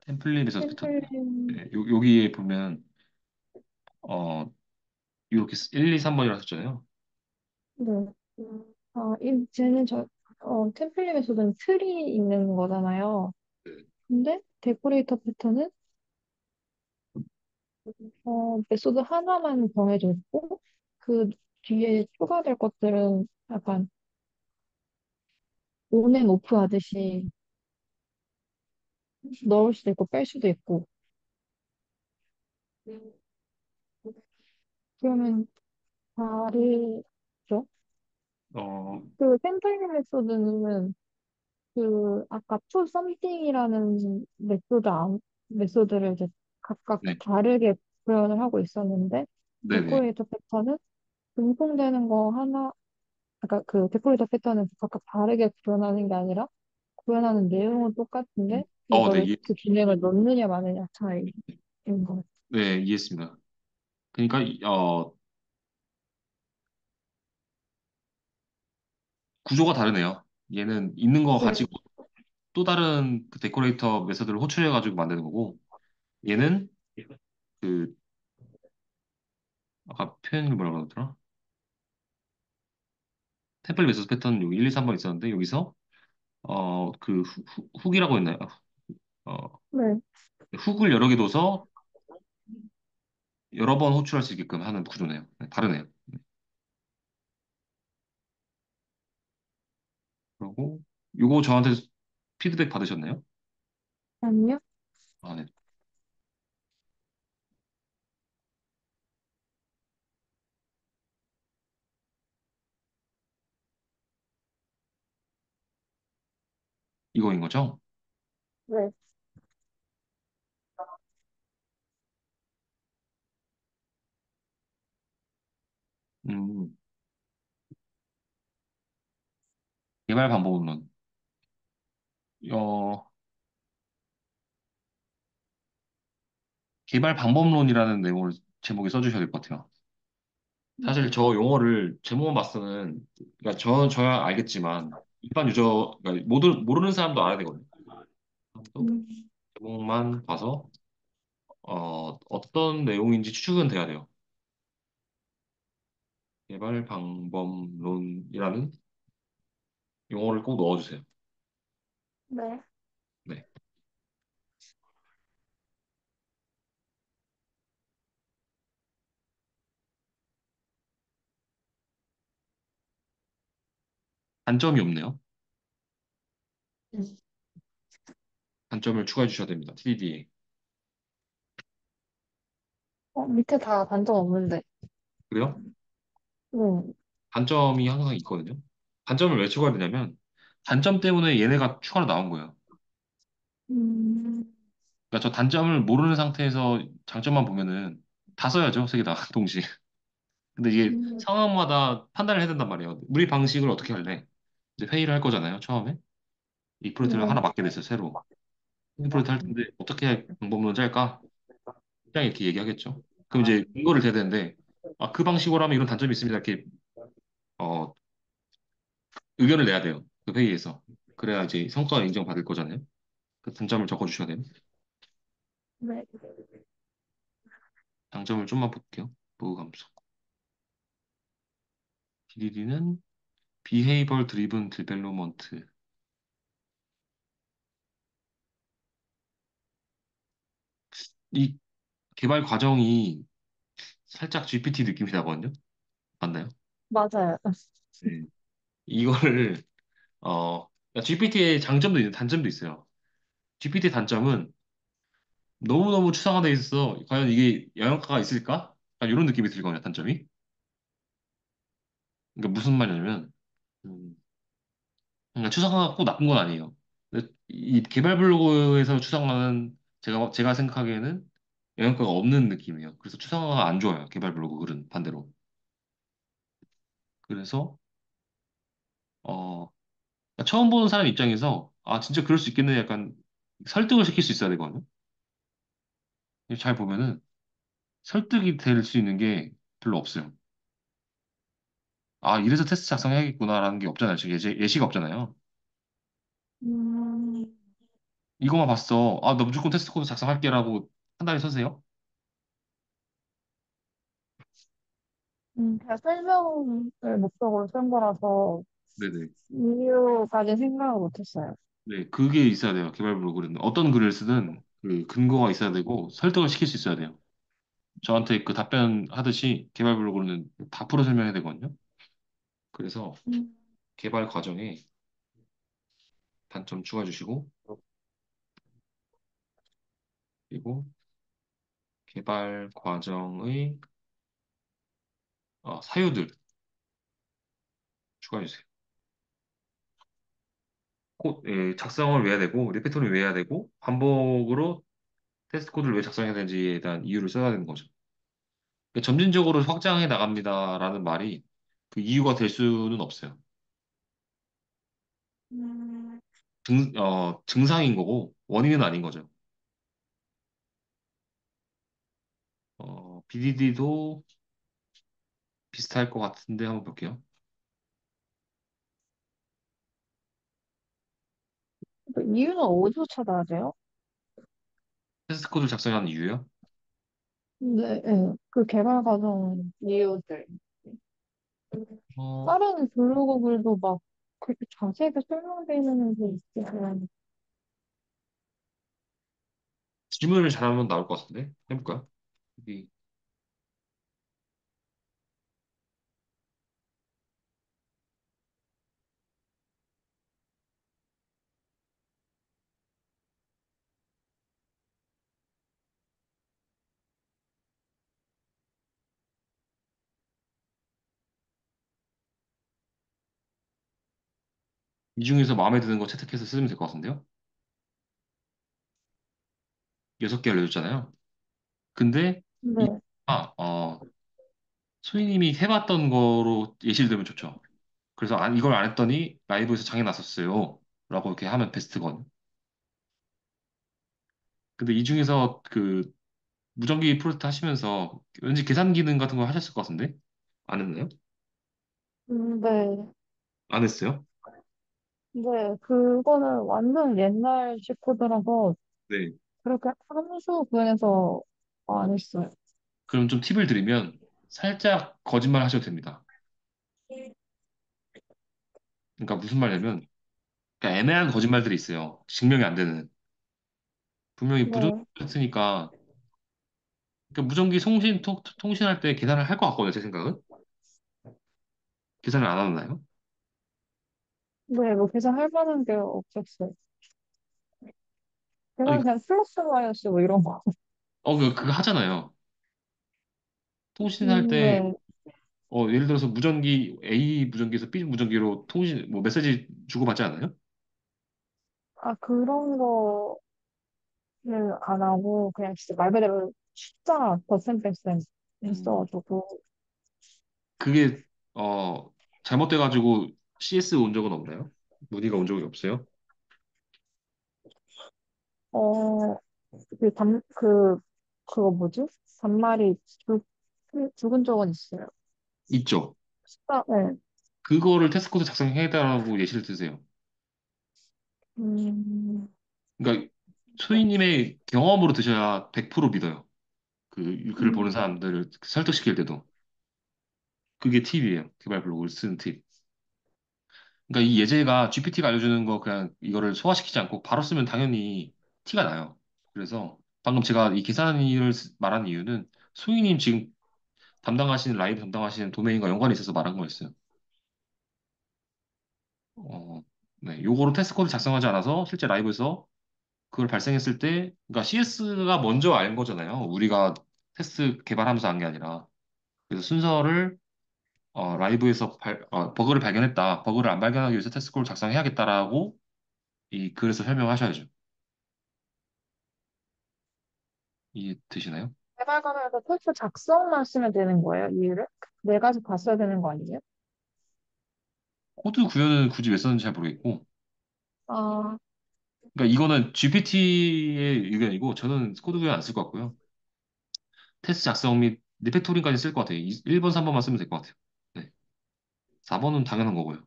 템플릿 메소드 패턴.
템플릿,
네. 여기에 보면 어 이렇게 1, 2, 3번이라 썼잖아요.
네. 쟤는 템플릿에서는 틀이 있는 거잖아요.
네.
근데 데코레이터 패턴은 메소드 하나만 정해져 있고 그 뒤에 추가될 것들은 약간 온앤 오프 하듯이 넣을 수도 있고 뺄 수도 있고 그러면 다르죠?
어,
그 템플릿 메소드는 그 아까 to something이라는 메소드를 이제 각각
네.
다르게 구현을 하고 있었는데
네네.
데코레이터 패턴은 분봉되는 거 하나 아까 그 데코레이터 패턴은 각각 다르게 구현하는 게 아니라 구현하는 내용은 똑같은데
네,
이거를 그 기능을 넣느냐 마느냐 차이인 것 같아요.
네, 이해했습니다. 그러니까 구조가 다르네요. 얘는 있는 거
네,
가지고 또 다른 그 데코레이터 메서드를 호출해가지고 만드는 거고, 얘는 그 아까 표현을 뭐라고 하더라? 템플 메서드 패턴 여기 1, 2, 3번 있었는데 여기서 그 훅이라고 했나요? 어,
네,
훅을 여러 개 둬서 여러 번 호출할 수 있게끔 하는 구조네요. 네, 다르네요. 그리고 요거 저한테 피드백 받으셨나요?
아니요?
아, 네. 이거인 거죠?
네.
음, 개발 방법론. 어, 개발 방법론이라는 내용을 제목에 써주셔야 될 것 같아요. 사실 저 용어를 제목만 봤서는, 그러니까 저야 알겠지만, 일반 유저, 그러니까 모르는 사람도 알아야 되거든요. 사람도
음,
제목만 봐서, 어떤 내용인지 추측은 돼야 돼요. 개발 방법론이라는 용어를 꼭 넣어주세요.
네.
네. 단점이 없네요.
음.
단점을 추가해 주셔야 됩니다. TDD에.
밑에 다 단점 없는데.
그래요?
네.
단점이 항상 있거든요. 단점을 왜 추가해야 되냐면, 단점 때문에 얘네가 추가로 나온 거예요.
음,
그러니까 저 단점을 모르는 상태에서 장점만 보면은 다 써야죠, 세 개 다, 동시에. 근데 이게
음,
상황마다 판단을 해야 된단 말이에요. 우리 방식을 어떻게 할래? 이제 회의를 할 거잖아요, 처음에. 이 프로젝트를 하나
네.
맡게 됐어요, 새로. 이 프로젝트 할 텐데 어떻게 방법론을 짤까? 그냥 이렇게 얘기하겠죠. 그럼 이제 근거를 대야 되는데, 아, 그 방식으로 하면 이런 단점이 있습니다. 이렇게, 어, 의견을 내야 돼요. 그 회의에서. 그래야 이제 성과가 인정받을 거잖아요. 그 단점을 적어주셔야 돼요.
네.
장점을 좀만 볼게요. 보고 감소. DDD는 Behavior Driven Development. 이 개발 과정이 살짝 GPT 느낌이 나거든요. 맞나요?
맞아요.
네. 이거를 GPT의 장점도 있는 단점도 있어요. GPT 단점은 너무너무 추상화돼 있어. 과연 이게 영향가가 있을까? 약간 이런 느낌이 들거든요, 단점이. 그러니까 무슨 말이냐면, 음, 그러니까 추상화가 꼭 나쁜 건 아니에요. 근데 이 개발 블로그에서 추상화는 제가 생각하기에는 영향가가 없는 느낌이에요. 그래서 추상화가 안 좋아요. 개발 블로그 글은 반대로. 그래서 그러니까 처음 보는 사람 입장에서 아 진짜 그럴 수 있겠네 약간 설득을 시킬 수 있어야 되거든요. 잘 보면은 설득이 될 수 있는 게 별로 없어요. 아 이래서 테스트 작성해야겠구나라는 게 없잖아요. 지금 예시가 없잖아요.
음,
이거만 봤어. 아 나 무조건 테스트 코드 작성할게라고 한 달에 서세요?
그냥 설명을 목적으로 쓴 거라서
네네.
이유까지 생각을 못했어요.
네, 그게 있어야 돼요. 개발 블로그는 어떤 글을 쓰든 그 근거가 있어야 되고 설득을 시킬 수 있어야 돼요. 저한테 그 답변하듯이 개발 블로그는 다 풀어 설명해야 되거든요. 그래서
음,
개발 과정에 단점 추가해 주시고 그리고 개발 과정의 사유들 추가해 주세요. 작성을 왜 해야 되고 리피토를 왜 해야 되고 반복으로 테스트 코드를 왜 작성해야 되는지에 대한 이유를 써야 되는 거죠. 그러니까 점진적으로 확장해 나갑니다라는 말이 그 이유가 될 수는 없어요.
음,
증상인 거고 원인은 아닌 거죠. BDD도 비슷할 것 같은데 한번 볼게요.
그 이유는 어디서 찾아야 돼요?
테스트 코드를 작성하는 이유요?
네, 네. 그 개발 과정 이유들.
어,
다른 블로그들도 막 그렇게 자세하게 설명되어 있는 게 있으면,
질문을 잘하면 나올 것 같은데 해볼까요? 여기 이 중에서 마음에 드는 거 채택해서 쓰면 될 것 같은데요? 6개 알려줬잖아요. 근데 이
네.
소희님이 해봤던 거로 예시를 들면 좋죠. 그래서 이걸 안 했더니 라이브에서 장애 났었어요. 라고 이렇게 하면 베스트건. 근데 이 중에서 그 무전기 프로젝트 하시면서 왠지 계산 기능 같은 거 하셨을 것 같은데? 안 했나요?
네.
안 했어요?
네, 그거는 완전 옛날식 코드라서
네.
그렇게 함수 구현해서 안 했어요.
그럼 좀 팁을 드리면 살짝 거짓말 하셔도 됩니다. 그러니까 무슨 말이냐면 그러니까 애매한 거짓말들이 있어요. 증명이 안 되는. 분명히 무전기
네.
했으니까 그러니까 무전기 통신할 때 계산을 할 것 같거든요. 제 생각은. 계산을 안 하나요?
네, 뭐 계산할 만한 게 없었어요.
아니,
계산 그냥 플러스 마이너스 뭐 이런 거.
그거 하잖아요. 통신할 때
네.
예를 들어서 무전기 A 무전기에서 B 무전기로 뭐 메시지 주고받지 않아요?
그런 거는 안 하고 그냥 진짜 말 그대로 숫자 퍼센트씩
음.
있어가지고
그게 잘못돼가지고 CS 온 적은 없나요? 문의가 온 적이 없어요?
어, 그거 뭐지? 단말이 죽은 적은 있어요.
있죠.
네.
그거를 테스트 코드 작성해달라고 예시를 드세요.
음,
그러니까 소희님의 경험으로 드셔야 100% 믿어요. 그 글을 보는
음,
사람들을 설득시킬 때도. 그게 팁이에요. 개발 블로그를 쓰는 팁. 그러니까 이 예제가 GPT가 알려주는 거 그냥 이거를 소화시키지 않고 바로 쓰면 당연히 티가 나요. 그래서 방금 제가 이 계산을 말한 이유는 소희님 지금 담당하시는 라이브 담당하시는 도메인과 연관이 있어서 말한 거였어요. 어, 네, 요거로 테스트 코드 작성하지 않아서 실제 라이브에서 그걸 발생했을 때, 그러니까 CS가 먼저 알 거잖아요. 우리가 테스트 개발하면서 한 게 아니라. 그래서 순서를 라이브에서 버그를 발견했다. 버그를 안 발견하기 위해서 테스트 코드를 작성해야겠다라고 이 글에서 설명하셔야죠. 이해 되시나요?
개발관에서 테스트 작성만 쓰면 되는 거예요, 이유를? 내가 봤어야 되는 거 아니에요?
코드 구현은 굳이 왜 썼는지 잘 모르겠고,
아,
그러니까 이거는 GPT의 의견이고, 저는 코드 구현 안 쓸 것 같고요. 테스트 작성 및 리페토링까지 쓸 것 같아요. 1번, 3번만 쓰면 될 것 같아요. 네. 4번은 당연한 거고요.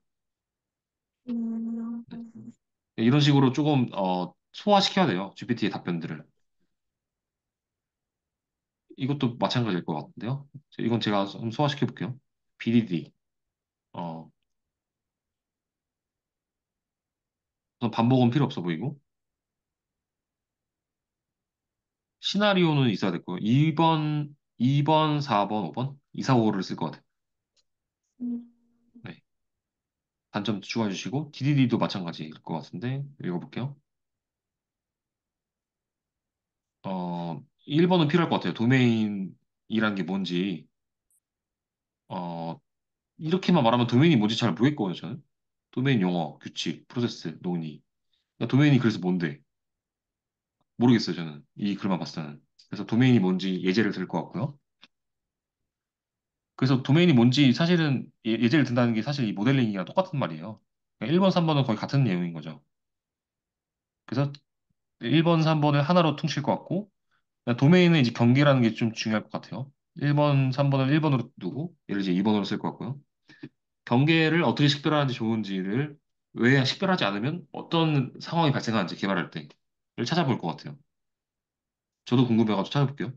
음,
네. 이런 식으로 조금 소화시켜야 돼요. GPT의 답변들을. 이것도 마찬가지일 것 같은데요. 이건 제가 좀 소화시켜 볼게요. BDD. 어, 우선 반복은 필요 없어 보이고, 시나리오는 있어야 될 거예요. 2번, 4번, 5번? 2, 4, 5를 쓸 것 같아요.
음,
네. 단점 추가해 주시고, DDD도 마찬가지일 것 같은데, 읽어볼게요. 1번은 필요할 것 같아요. 도메인이란 게 뭔지, 어, 이렇게만 말하면 도메인이 뭔지 잘 모르겠거든요, 저는. 도메인 용어, 규칙, 프로세스, 논의. 그러니까 도메인이 그래서 뭔데? 모르겠어요, 저는. 이 글만 봤을 때는. 그래서 도메인이 뭔지 예제를 들 것 같고요. 그래서 도메인이 뭔지 사실은 예제를 든다는 게 사실 이 모델링이랑 똑같은 말이에요. 그러니까 1번, 3번은 거의 같은 내용인 거죠. 그래서 1번, 3번을 하나로 퉁칠 것 같고, 그러니까 도메인은 이제 경계라는 게 좀 중요할 것 같아요. 1번, 3번을 1번으로 두고, 예를 들어 2번으로 쓸 것 같고요. 경계를 어떻게 식별하는지 좋은지를 왜 식별하지 않으면 어떤 상황이 발생하는지 개발할 때를 찾아볼 것 같아요. 저도 궁금해가지고 찾아볼게요.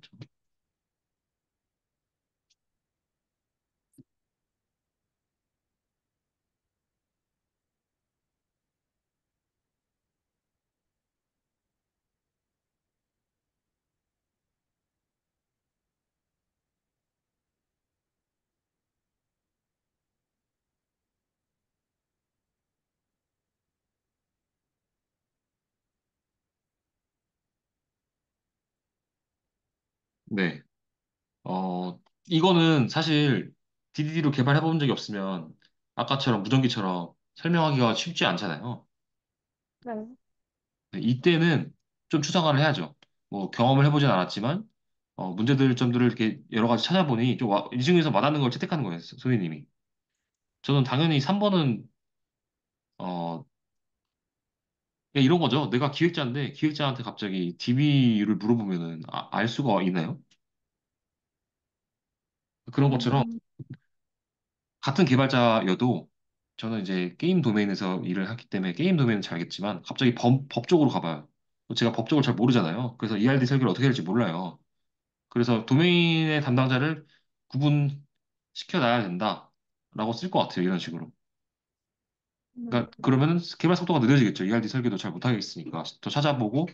네. 이거는 사실 DDD로 개발해 본 적이 없으면 아까처럼 무전기처럼 설명하기가 쉽지 않잖아요.
네.
네, 이때는 좀 추상화를 해야죠. 뭐 경험을 해보진 않았지만 문제들 점들을 이렇게 여러 가지 찾아보니 이 중에서 와닿는 걸 채택하는 거예요, 소희님이. 저는 당연히 3번은 그냥 이런 거죠. 내가 기획자인데 기획자한테 갑자기 DB를 물어보면은 알 수가 있나요? 그런 것처럼
음,
같은 개발자여도 저는 이제 게임 도메인에서 일을 했기 때문에 게임 도메인은 잘 알겠지만 갑자기 법적으로 가봐요. 제가 법적을 잘 모르잖아요. 그래서 ERD 설계를 어떻게 할지 몰라요. 그래서 도메인의 담당자를 구분시켜 놔야 된다라고 쓸 것 같아요. 이런 식으로. 그러니까 그러면은 개발 속도가 느려지겠죠. ERD 설계도 잘 못하겠으니까 더 찾아보고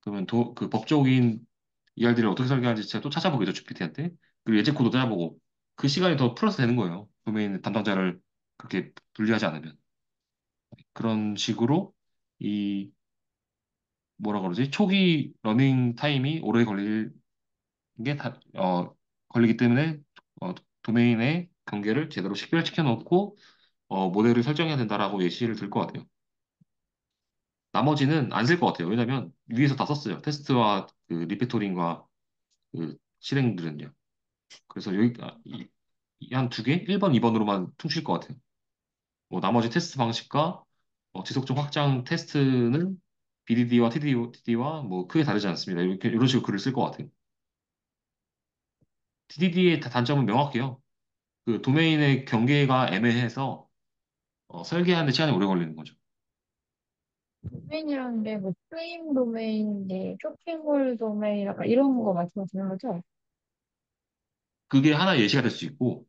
그러면 그 법적인 ERD를 어떻게 설계하는지 제가 또 찾아보겠죠. GPT한테. 그리고 예제 코드 짜보고 그 시간이 더 플러스 되는 거예요. 도메인 담당자를 그렇게 분리하지 않으면. 그런 식으로 이 뭐라 그러지? 초기 러닝 타임이 오래 걸리기 때문에 도메인의 경계를 제대로 식별시켜 놓고 모델을 설정해야 된다라고 예시를 들 것 같아요. 나머지는 안 쓸 것 같아요. 왜냐면 위에서 다 썼어요. 테스트와 그 리페토링과 그 실행들은요. 그래서 여기 한 두 개? 1번, 2번으로만 퉁칠 것 같아요. 뭐 나머지 테스트 방식과 지속적 확장 테스트는 BDD와 TDD와 뭐 크게 다르지 않습니다. 이렇게 이런 식으로 글을 쓸 것 같아요. TDD의 단점은 명확해요. 그 도메인의 경계가 애매해서 설계하는데 시간이 오래 걸리는 거죠.
도메인이라는 게 뭐, 프레임 도메인인데, 쇼핑몰 도메인, 약간 이런 거 말씀하시는 거죠?
그게 하나 예시가 될 수 있고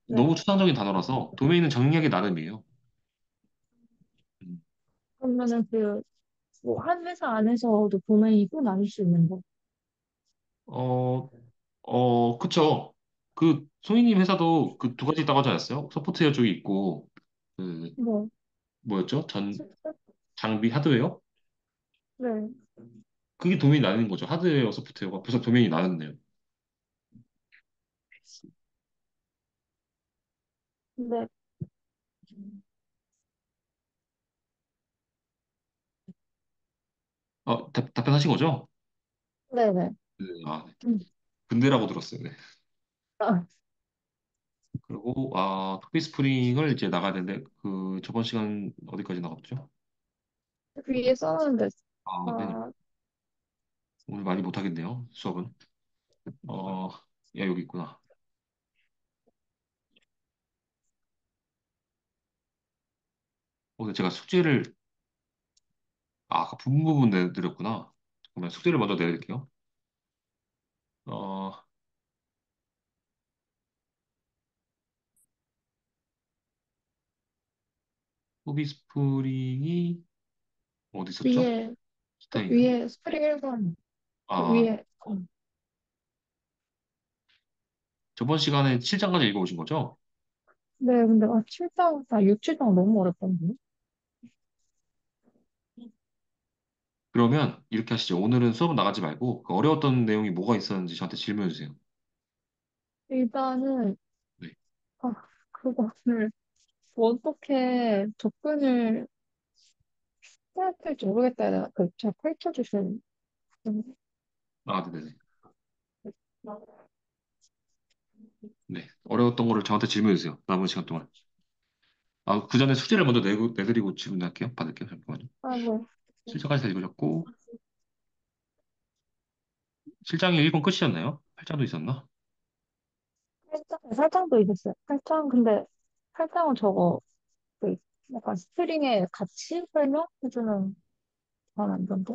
너무
네.
추상적인 단어라서 도메인은 정의하기 나름이에요. 음.
그러면은 뭐, 한 회사 안에서도 도메인이 또 나눌 수 있는 거.
어, 그쵸. 그 소희님 회사도 그 두 가지 있다고 하지 않았어요? 소프트웨어 쪽이 있고 그
뭐,
뭐였죠?
스- 스-
장비 하드웨어?
네.
그게 도메인이 나뉘는 거죠. 하드웨어, 소프트웨어가. 벌써 도메인이 나눴네요.
네,
답변하신 거죠?
네네.
네. 아, 네.
음.
근대라고 들었어요. 네.
아,
그리고 토비 스프링을 이제 나가야 되는데 그 저번 시간 어디까지 나갔죠?
위에 써는데,
네.
아,
오늘 많이 못 하겠네요. 수업은. 어, 여기 있구나. 오늘 제가 숙제를 아까 부분 내드렸구나. 그러면 숙제를 먼저 내드릴게요. 어, 토비 스프링이 어디 있었죠?
위에,
기타인가?
위에 스프링 1번,
아,
위에,
저번 시간에 7장까지 읽어오신 거죠?
네, 근데, 7장, 6, 7장 너무 어렵던데.
그러면 이렇게 하시죠. 오늘은 수업 나가지 말고 그 어려웠던 내용이 뭐가 있었는지 저한테 질문해 주세요.
일단은,
네.
아, 그거를 어떻게 접근을 해야 될지 모르겠다. 내가 제가 펼쳐주신,
네네네. 네. 어려웠던 거를 저한테 질문해 주세요. 남은 시간 동안. 그 전에 숙제를 먼저 내드리고 질문할게요. 받을게요. 잠깐만요.
뭐,
7장까지 다 읽으셨고, 7장이 1권 끝이었나요? 8장도 있었나?
8장도 있었어요. 8장, 근데 8장은 저거, 그, 약간 스트링에 같이 설명해주는 건 안 된데.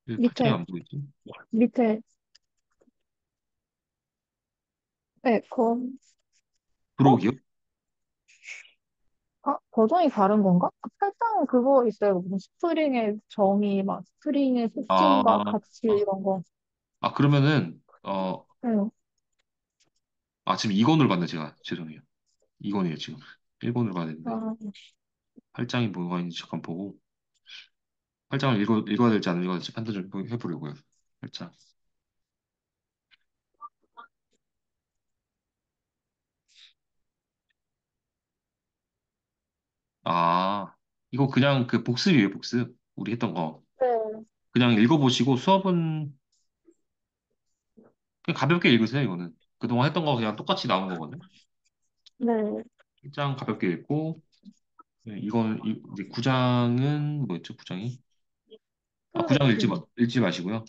8장이
밑에,
안 보이지?
밑에, 네, 어?
브록이요?
버전이 다른 건가? 8장은 그거 있어요. 무슨 스프링의 정의, 막, 스프링의 특징과
아,
가치,
아,
이런 거.
그러면은,
네.
지금 2권을 봤네, 제가. 죄송해요. 2권이에요, 지금. 1권을 봐야 되는데.
아,
8장이 뭐가 있는지 잠깐 보고, 8장을 읽어야 될지 안 읽어야 될지 판단 좀 해보려고요. 8장. 이거 그냥 그 복습이에요, 복습. 우리 했던 거.
네.
그냥 읽어보시고 수업은 그냥 가볍게 읽으세요, 이거는. 그동안 했던 거 그냥 똑같이 나온 거거든요.
네.
1장 가볍게 읽고, 네, 이거는, 이제 9장은 뭐였죠, 9장이? 9장
프로젝트.
읽지 마시고요.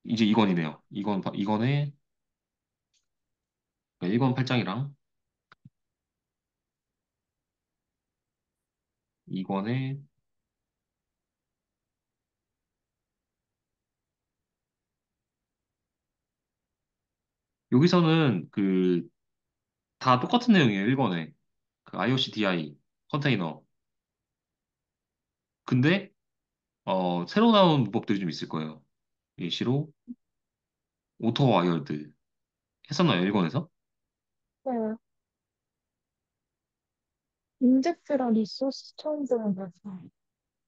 이제 2권이네요. 2권에 1권 8장이랑 2권에 여기서는 다 똑같은 내용이에요, 1권에. 그 IOC DI 컨테이너. 근데 새로 나온 문법들이 좀 있을 거예요. 예시로 오토 와이어드 했었나요, 1권에서?
네. 인젝트랑 리소스 처음 들은 거죠.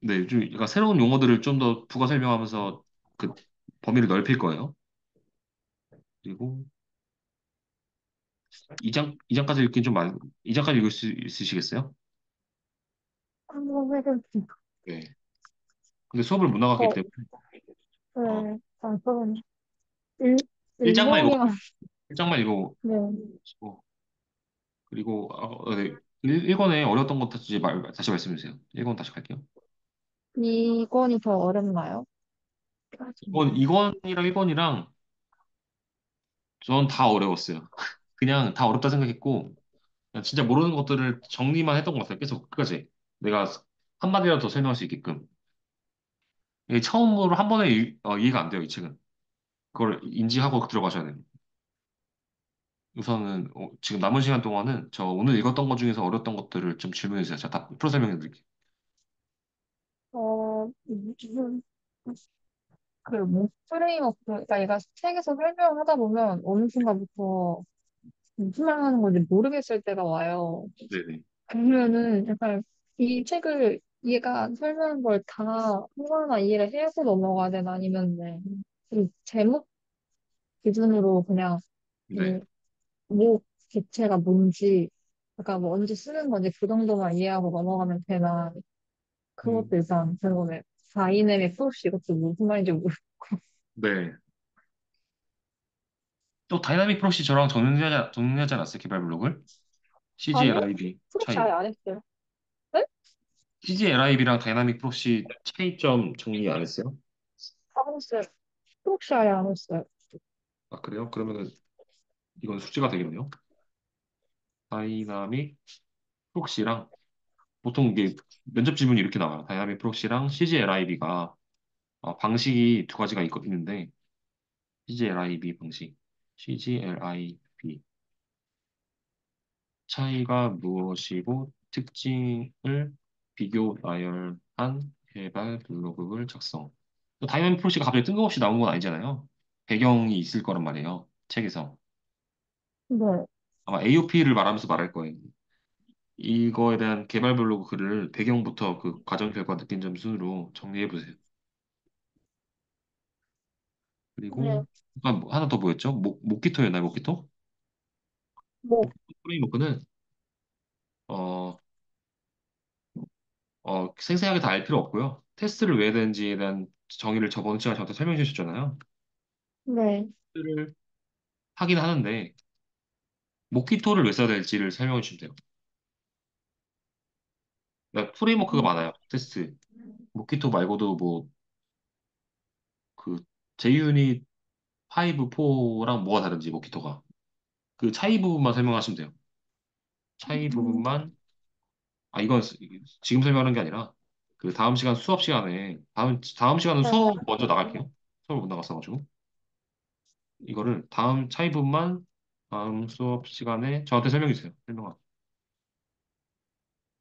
네, 좀 그러니까 새로운 용어들을 좀 더 부가 설명하면서 그 범위를 넓힐 거예요. 그리고 2장까지 읽긴 좀 2장까지 읽을 수 있으시겠어요?
한번 해볼게요.
네. 근데 수업을 못 나갔기
어,
때문에 어,
네. 그럼 일,
1장만 읽어,
일본이만,
1장만
네.
읽어보시고 그리고 네. 1권에 어려웠던 것 다시 말씀해 주세요. 1권 다시 갈게요.
이건이 더 어렵나요?
2권이랑 1권이랑 전 다 어려웠어요. 그냥 다 어렵다 생각했고 그냥 진짜 모르는 것들을 정리만 했던 것 같아요. 계속 끝까지. 내가 한마디라도 더 설명할 수 있게끔. 이게 처음으로 한 번에 이해가 안 돼요, 이 책은. 그걸 인지하고 들어가셔야 돼요. 우선은 지금 남은 시간 동안은 저 오늘 읽었던 것 중에서 어렸던 것들을 좀 질문해 주세요. 제가 다 풀어 설명해 드릴게요.
무슨, 프레임워크, 그러니까 얘가 책에서 설명을 하다 보면 어느 순간부터 무슨 말 하는 건지 모르겠을 때가 와요.
네네.
그러면은 약간 이 책을 얘가 설명한 걸 다 하나하나 이해를 해서 넘어가야 되나 아니면 네. 이 제목 기준으로 그냥
네.
이 목 개체가 뭔지 그러니까 뭐 언제 쓰는 건지 그 정도만 이해하고 넘어가면 되나. 그것도
음,
일단 궁금해. 다이내믹 프로시 이것도 무슨 말인지 모르.
네. 또 다이나믹 프록시 저랑 정리하지 않았어요? 개발 블록을?
아니요?
CGLIB
프로시
차이.
아예 안 했어요. 네?
CGLIB랑 다이나믹 프록시 차이점 정리 안 했어요?
안 했어요. 프로시 아예 안 했어요.
아, 그래요? 그러면은 이건 숙제가 되겠네요. 다이나믹 프록시랑 보통 이게 면접 질문이 이렇게 나와요. 다이나믹 프록시랑 CGLIB가 방식이 두 가지가 있는데 CGLIB 방식, CGLIB 차이가 무엇이고 특징을 비교 나열한 개발 블로그를 작성. 또 다이나믹 프록시가 갑자기 뜬금없이 나온 건 아니잖아요. 배경이 있을 거란 말이에요. 책에서.
네.
아마 AOP를 말하면서 말할 거예요. 이거에 대한 개발 블로그 글을 배경부터 그 과정 결과 느낀 점 순으로 정리해 보세요.
네.
그리고 하나 더 뭐였죠? 모키토였나요? 모키토?
뭐,
모키토 프레임워크는 어, 생생하게 다 알 필요 없고요. 테스트를 왜 되는지에 대한 정의를 저번 시간에 저한테 설명해 주셨잖아요.
네.
테스트를 하긴 하는데 모키토를 왜 써야 될지를 설명해 주시면 돼요. 그러니까 프레임워크가
음,
많아요. 테스트. 모키토 말고도 뭐 그 JUnit 5, 4랑 뭐가 다른지 모키토가 그 차이 부분만 설명하시면 돼요. 차이 부분만 이건 지금 설명하는 게 아니라 그 다음 시간 수업 시간에 다음 시간은
네.
수업 먼저 나갈게요. 수업 못 나갔어가지고 이거를 다음 차이 부분만 다음 수업 시간에 저한테 설명해 주세요. 설명하.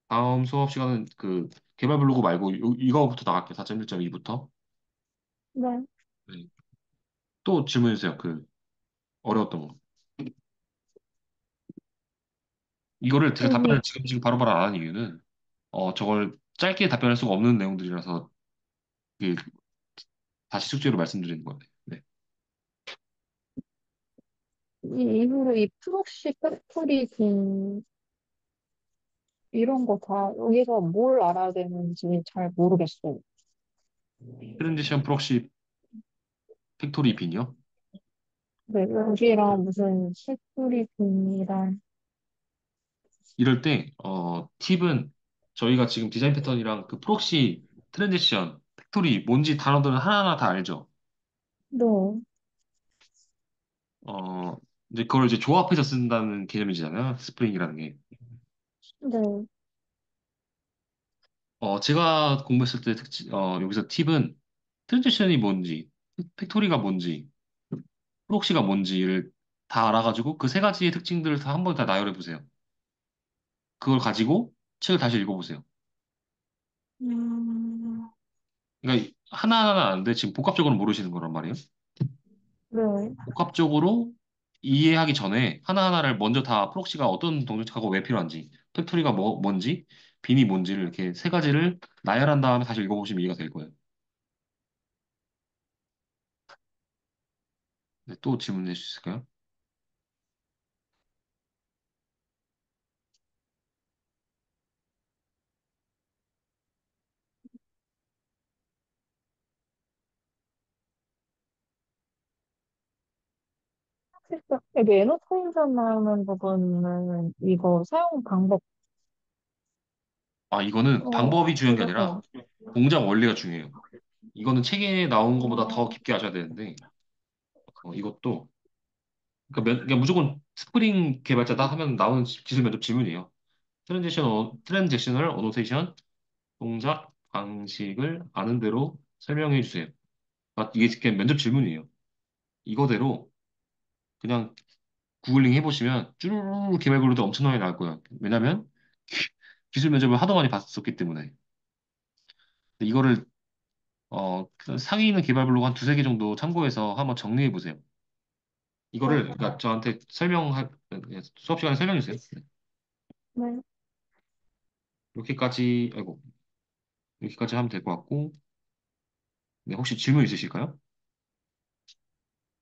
다음 수업 시간은 그 개발 블로그 말고 이거부터 나갈게요. 4.1.2부터.
네.
네. 또 질문해 주세요. 그 어려웠던 거. 이거를 제가 답변을
여기,
지금 바로바로 안 하는 이유는 저걸 짧게 답변할 수가 없는 내용들이라서 그 다시 숙제로 말씀드리는 거예요. 네.
이 이후로 이 프록시 팩토리 이런 거 다 여기서 뭘 알아야 되는지 잘 모르겠어요.
트랜지션 프록시 팩토리 빈이요.
네, 여기랑 무슨 팩토리 빈이랑,
이럴 때 팁은 저희가 지금 디자인 패턴이랑 그 프록시 트랜지션 팩토리 뭔지 단어들은 하나하나 다 알죠.
네,
어 이제 그걸 이제 조합해서 쓴다는 개념이잖아요. 스프링이라는 게.
네,
제가 공부했을 때 여기서 팁은 트랜지션이 뭔지, 팩토리가 뭔지, 프록시가 뭔지를 다 알아가지고 그 세 가지의 특징들을 다 한 번 다 나열해 보세요. 그걸 가지고 책을 다시 읽어보세요.
음,
그러니까 하나하나는 아는데 지금 복합적으로 모르시는 거란 말이에요.
네,
복합적으로 이해하기 전에 하나하나를 먼저 다 프록시가 어떤 동작하고 왜 필요한지, 팩토리가 뭔지, 빈이 뭔지를 이렇게 세 가지를 나열한 다음에 다시 읽어보시면 이해가 될 거예요. 네, 또 질문해 주실까요?
여기 에노테이션 나오는 부분은 이거 사용 방법,
이거는 방법이 중요한 게 아니라
그래서,
동작 원리가 중요해요. 이거는 책에 나온 것보다 더
어,
깊게 하셔야 되는데, 이것도, 그러니까 무조건 스프링 개발자다 하면 나오는 기술 면접 질문이에요. 트랜지셔널 어노테이션, 동작, 방식을 아는 대로 설명해 주세요. 이게 그냥 면접 질문이에요. 이거대로 그냥 구글링 해보시면 쭈루루 개발 글루도 엄청나게 나올 거예요. 왜냐면 기술 면접을 하도 많이 봤었기 때문에. 근데 이거를 그 상위 있는 개발 블로그 한 두세 개 정도 참고해서 한번 정리해 보세요.
네,
이거를 그러니까 저한테 수업 시간에 설명해 주세요. 네.
네,
이렇게까지 아이고 이렇게까지 하면 될 것 같고 네, 혹시 질문 있으실까요?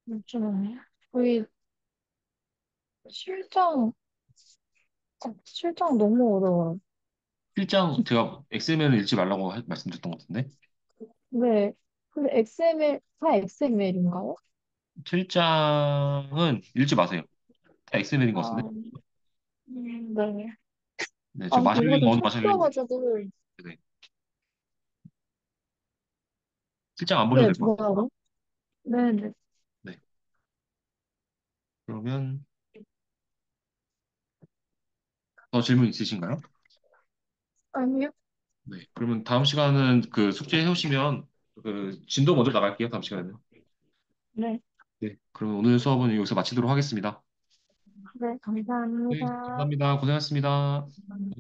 잠시만요. 저희 실장 실장 너무 어려워요.
필장 제가 XML을 읽지 말라고 말씀드렸던 것 같은데
네. 근데 XML, 다 XML인가요?
필장은 읽지 마세요. 다 XML인 것 같은데.
아, 네.
네, 저
아,
마샬링
이번에
어느
처음
마샬링
써가지고,
네. 필장 안 보셔도
네,
될 것 같아요.
뭐라고? 네네.
네. 그러면 더 질문 있으신가요?
아니요?
네. 그러면 다음 시간은 그 숙제 해오시면 그 진도 먼저 나갈게요. 다음 시간에는.
네.
네. 그럼 오늘 수업은 여기서 마치도록 하겠습니다.
네,
네,
감사합니다.
감사합니다. 고생하셨습니다.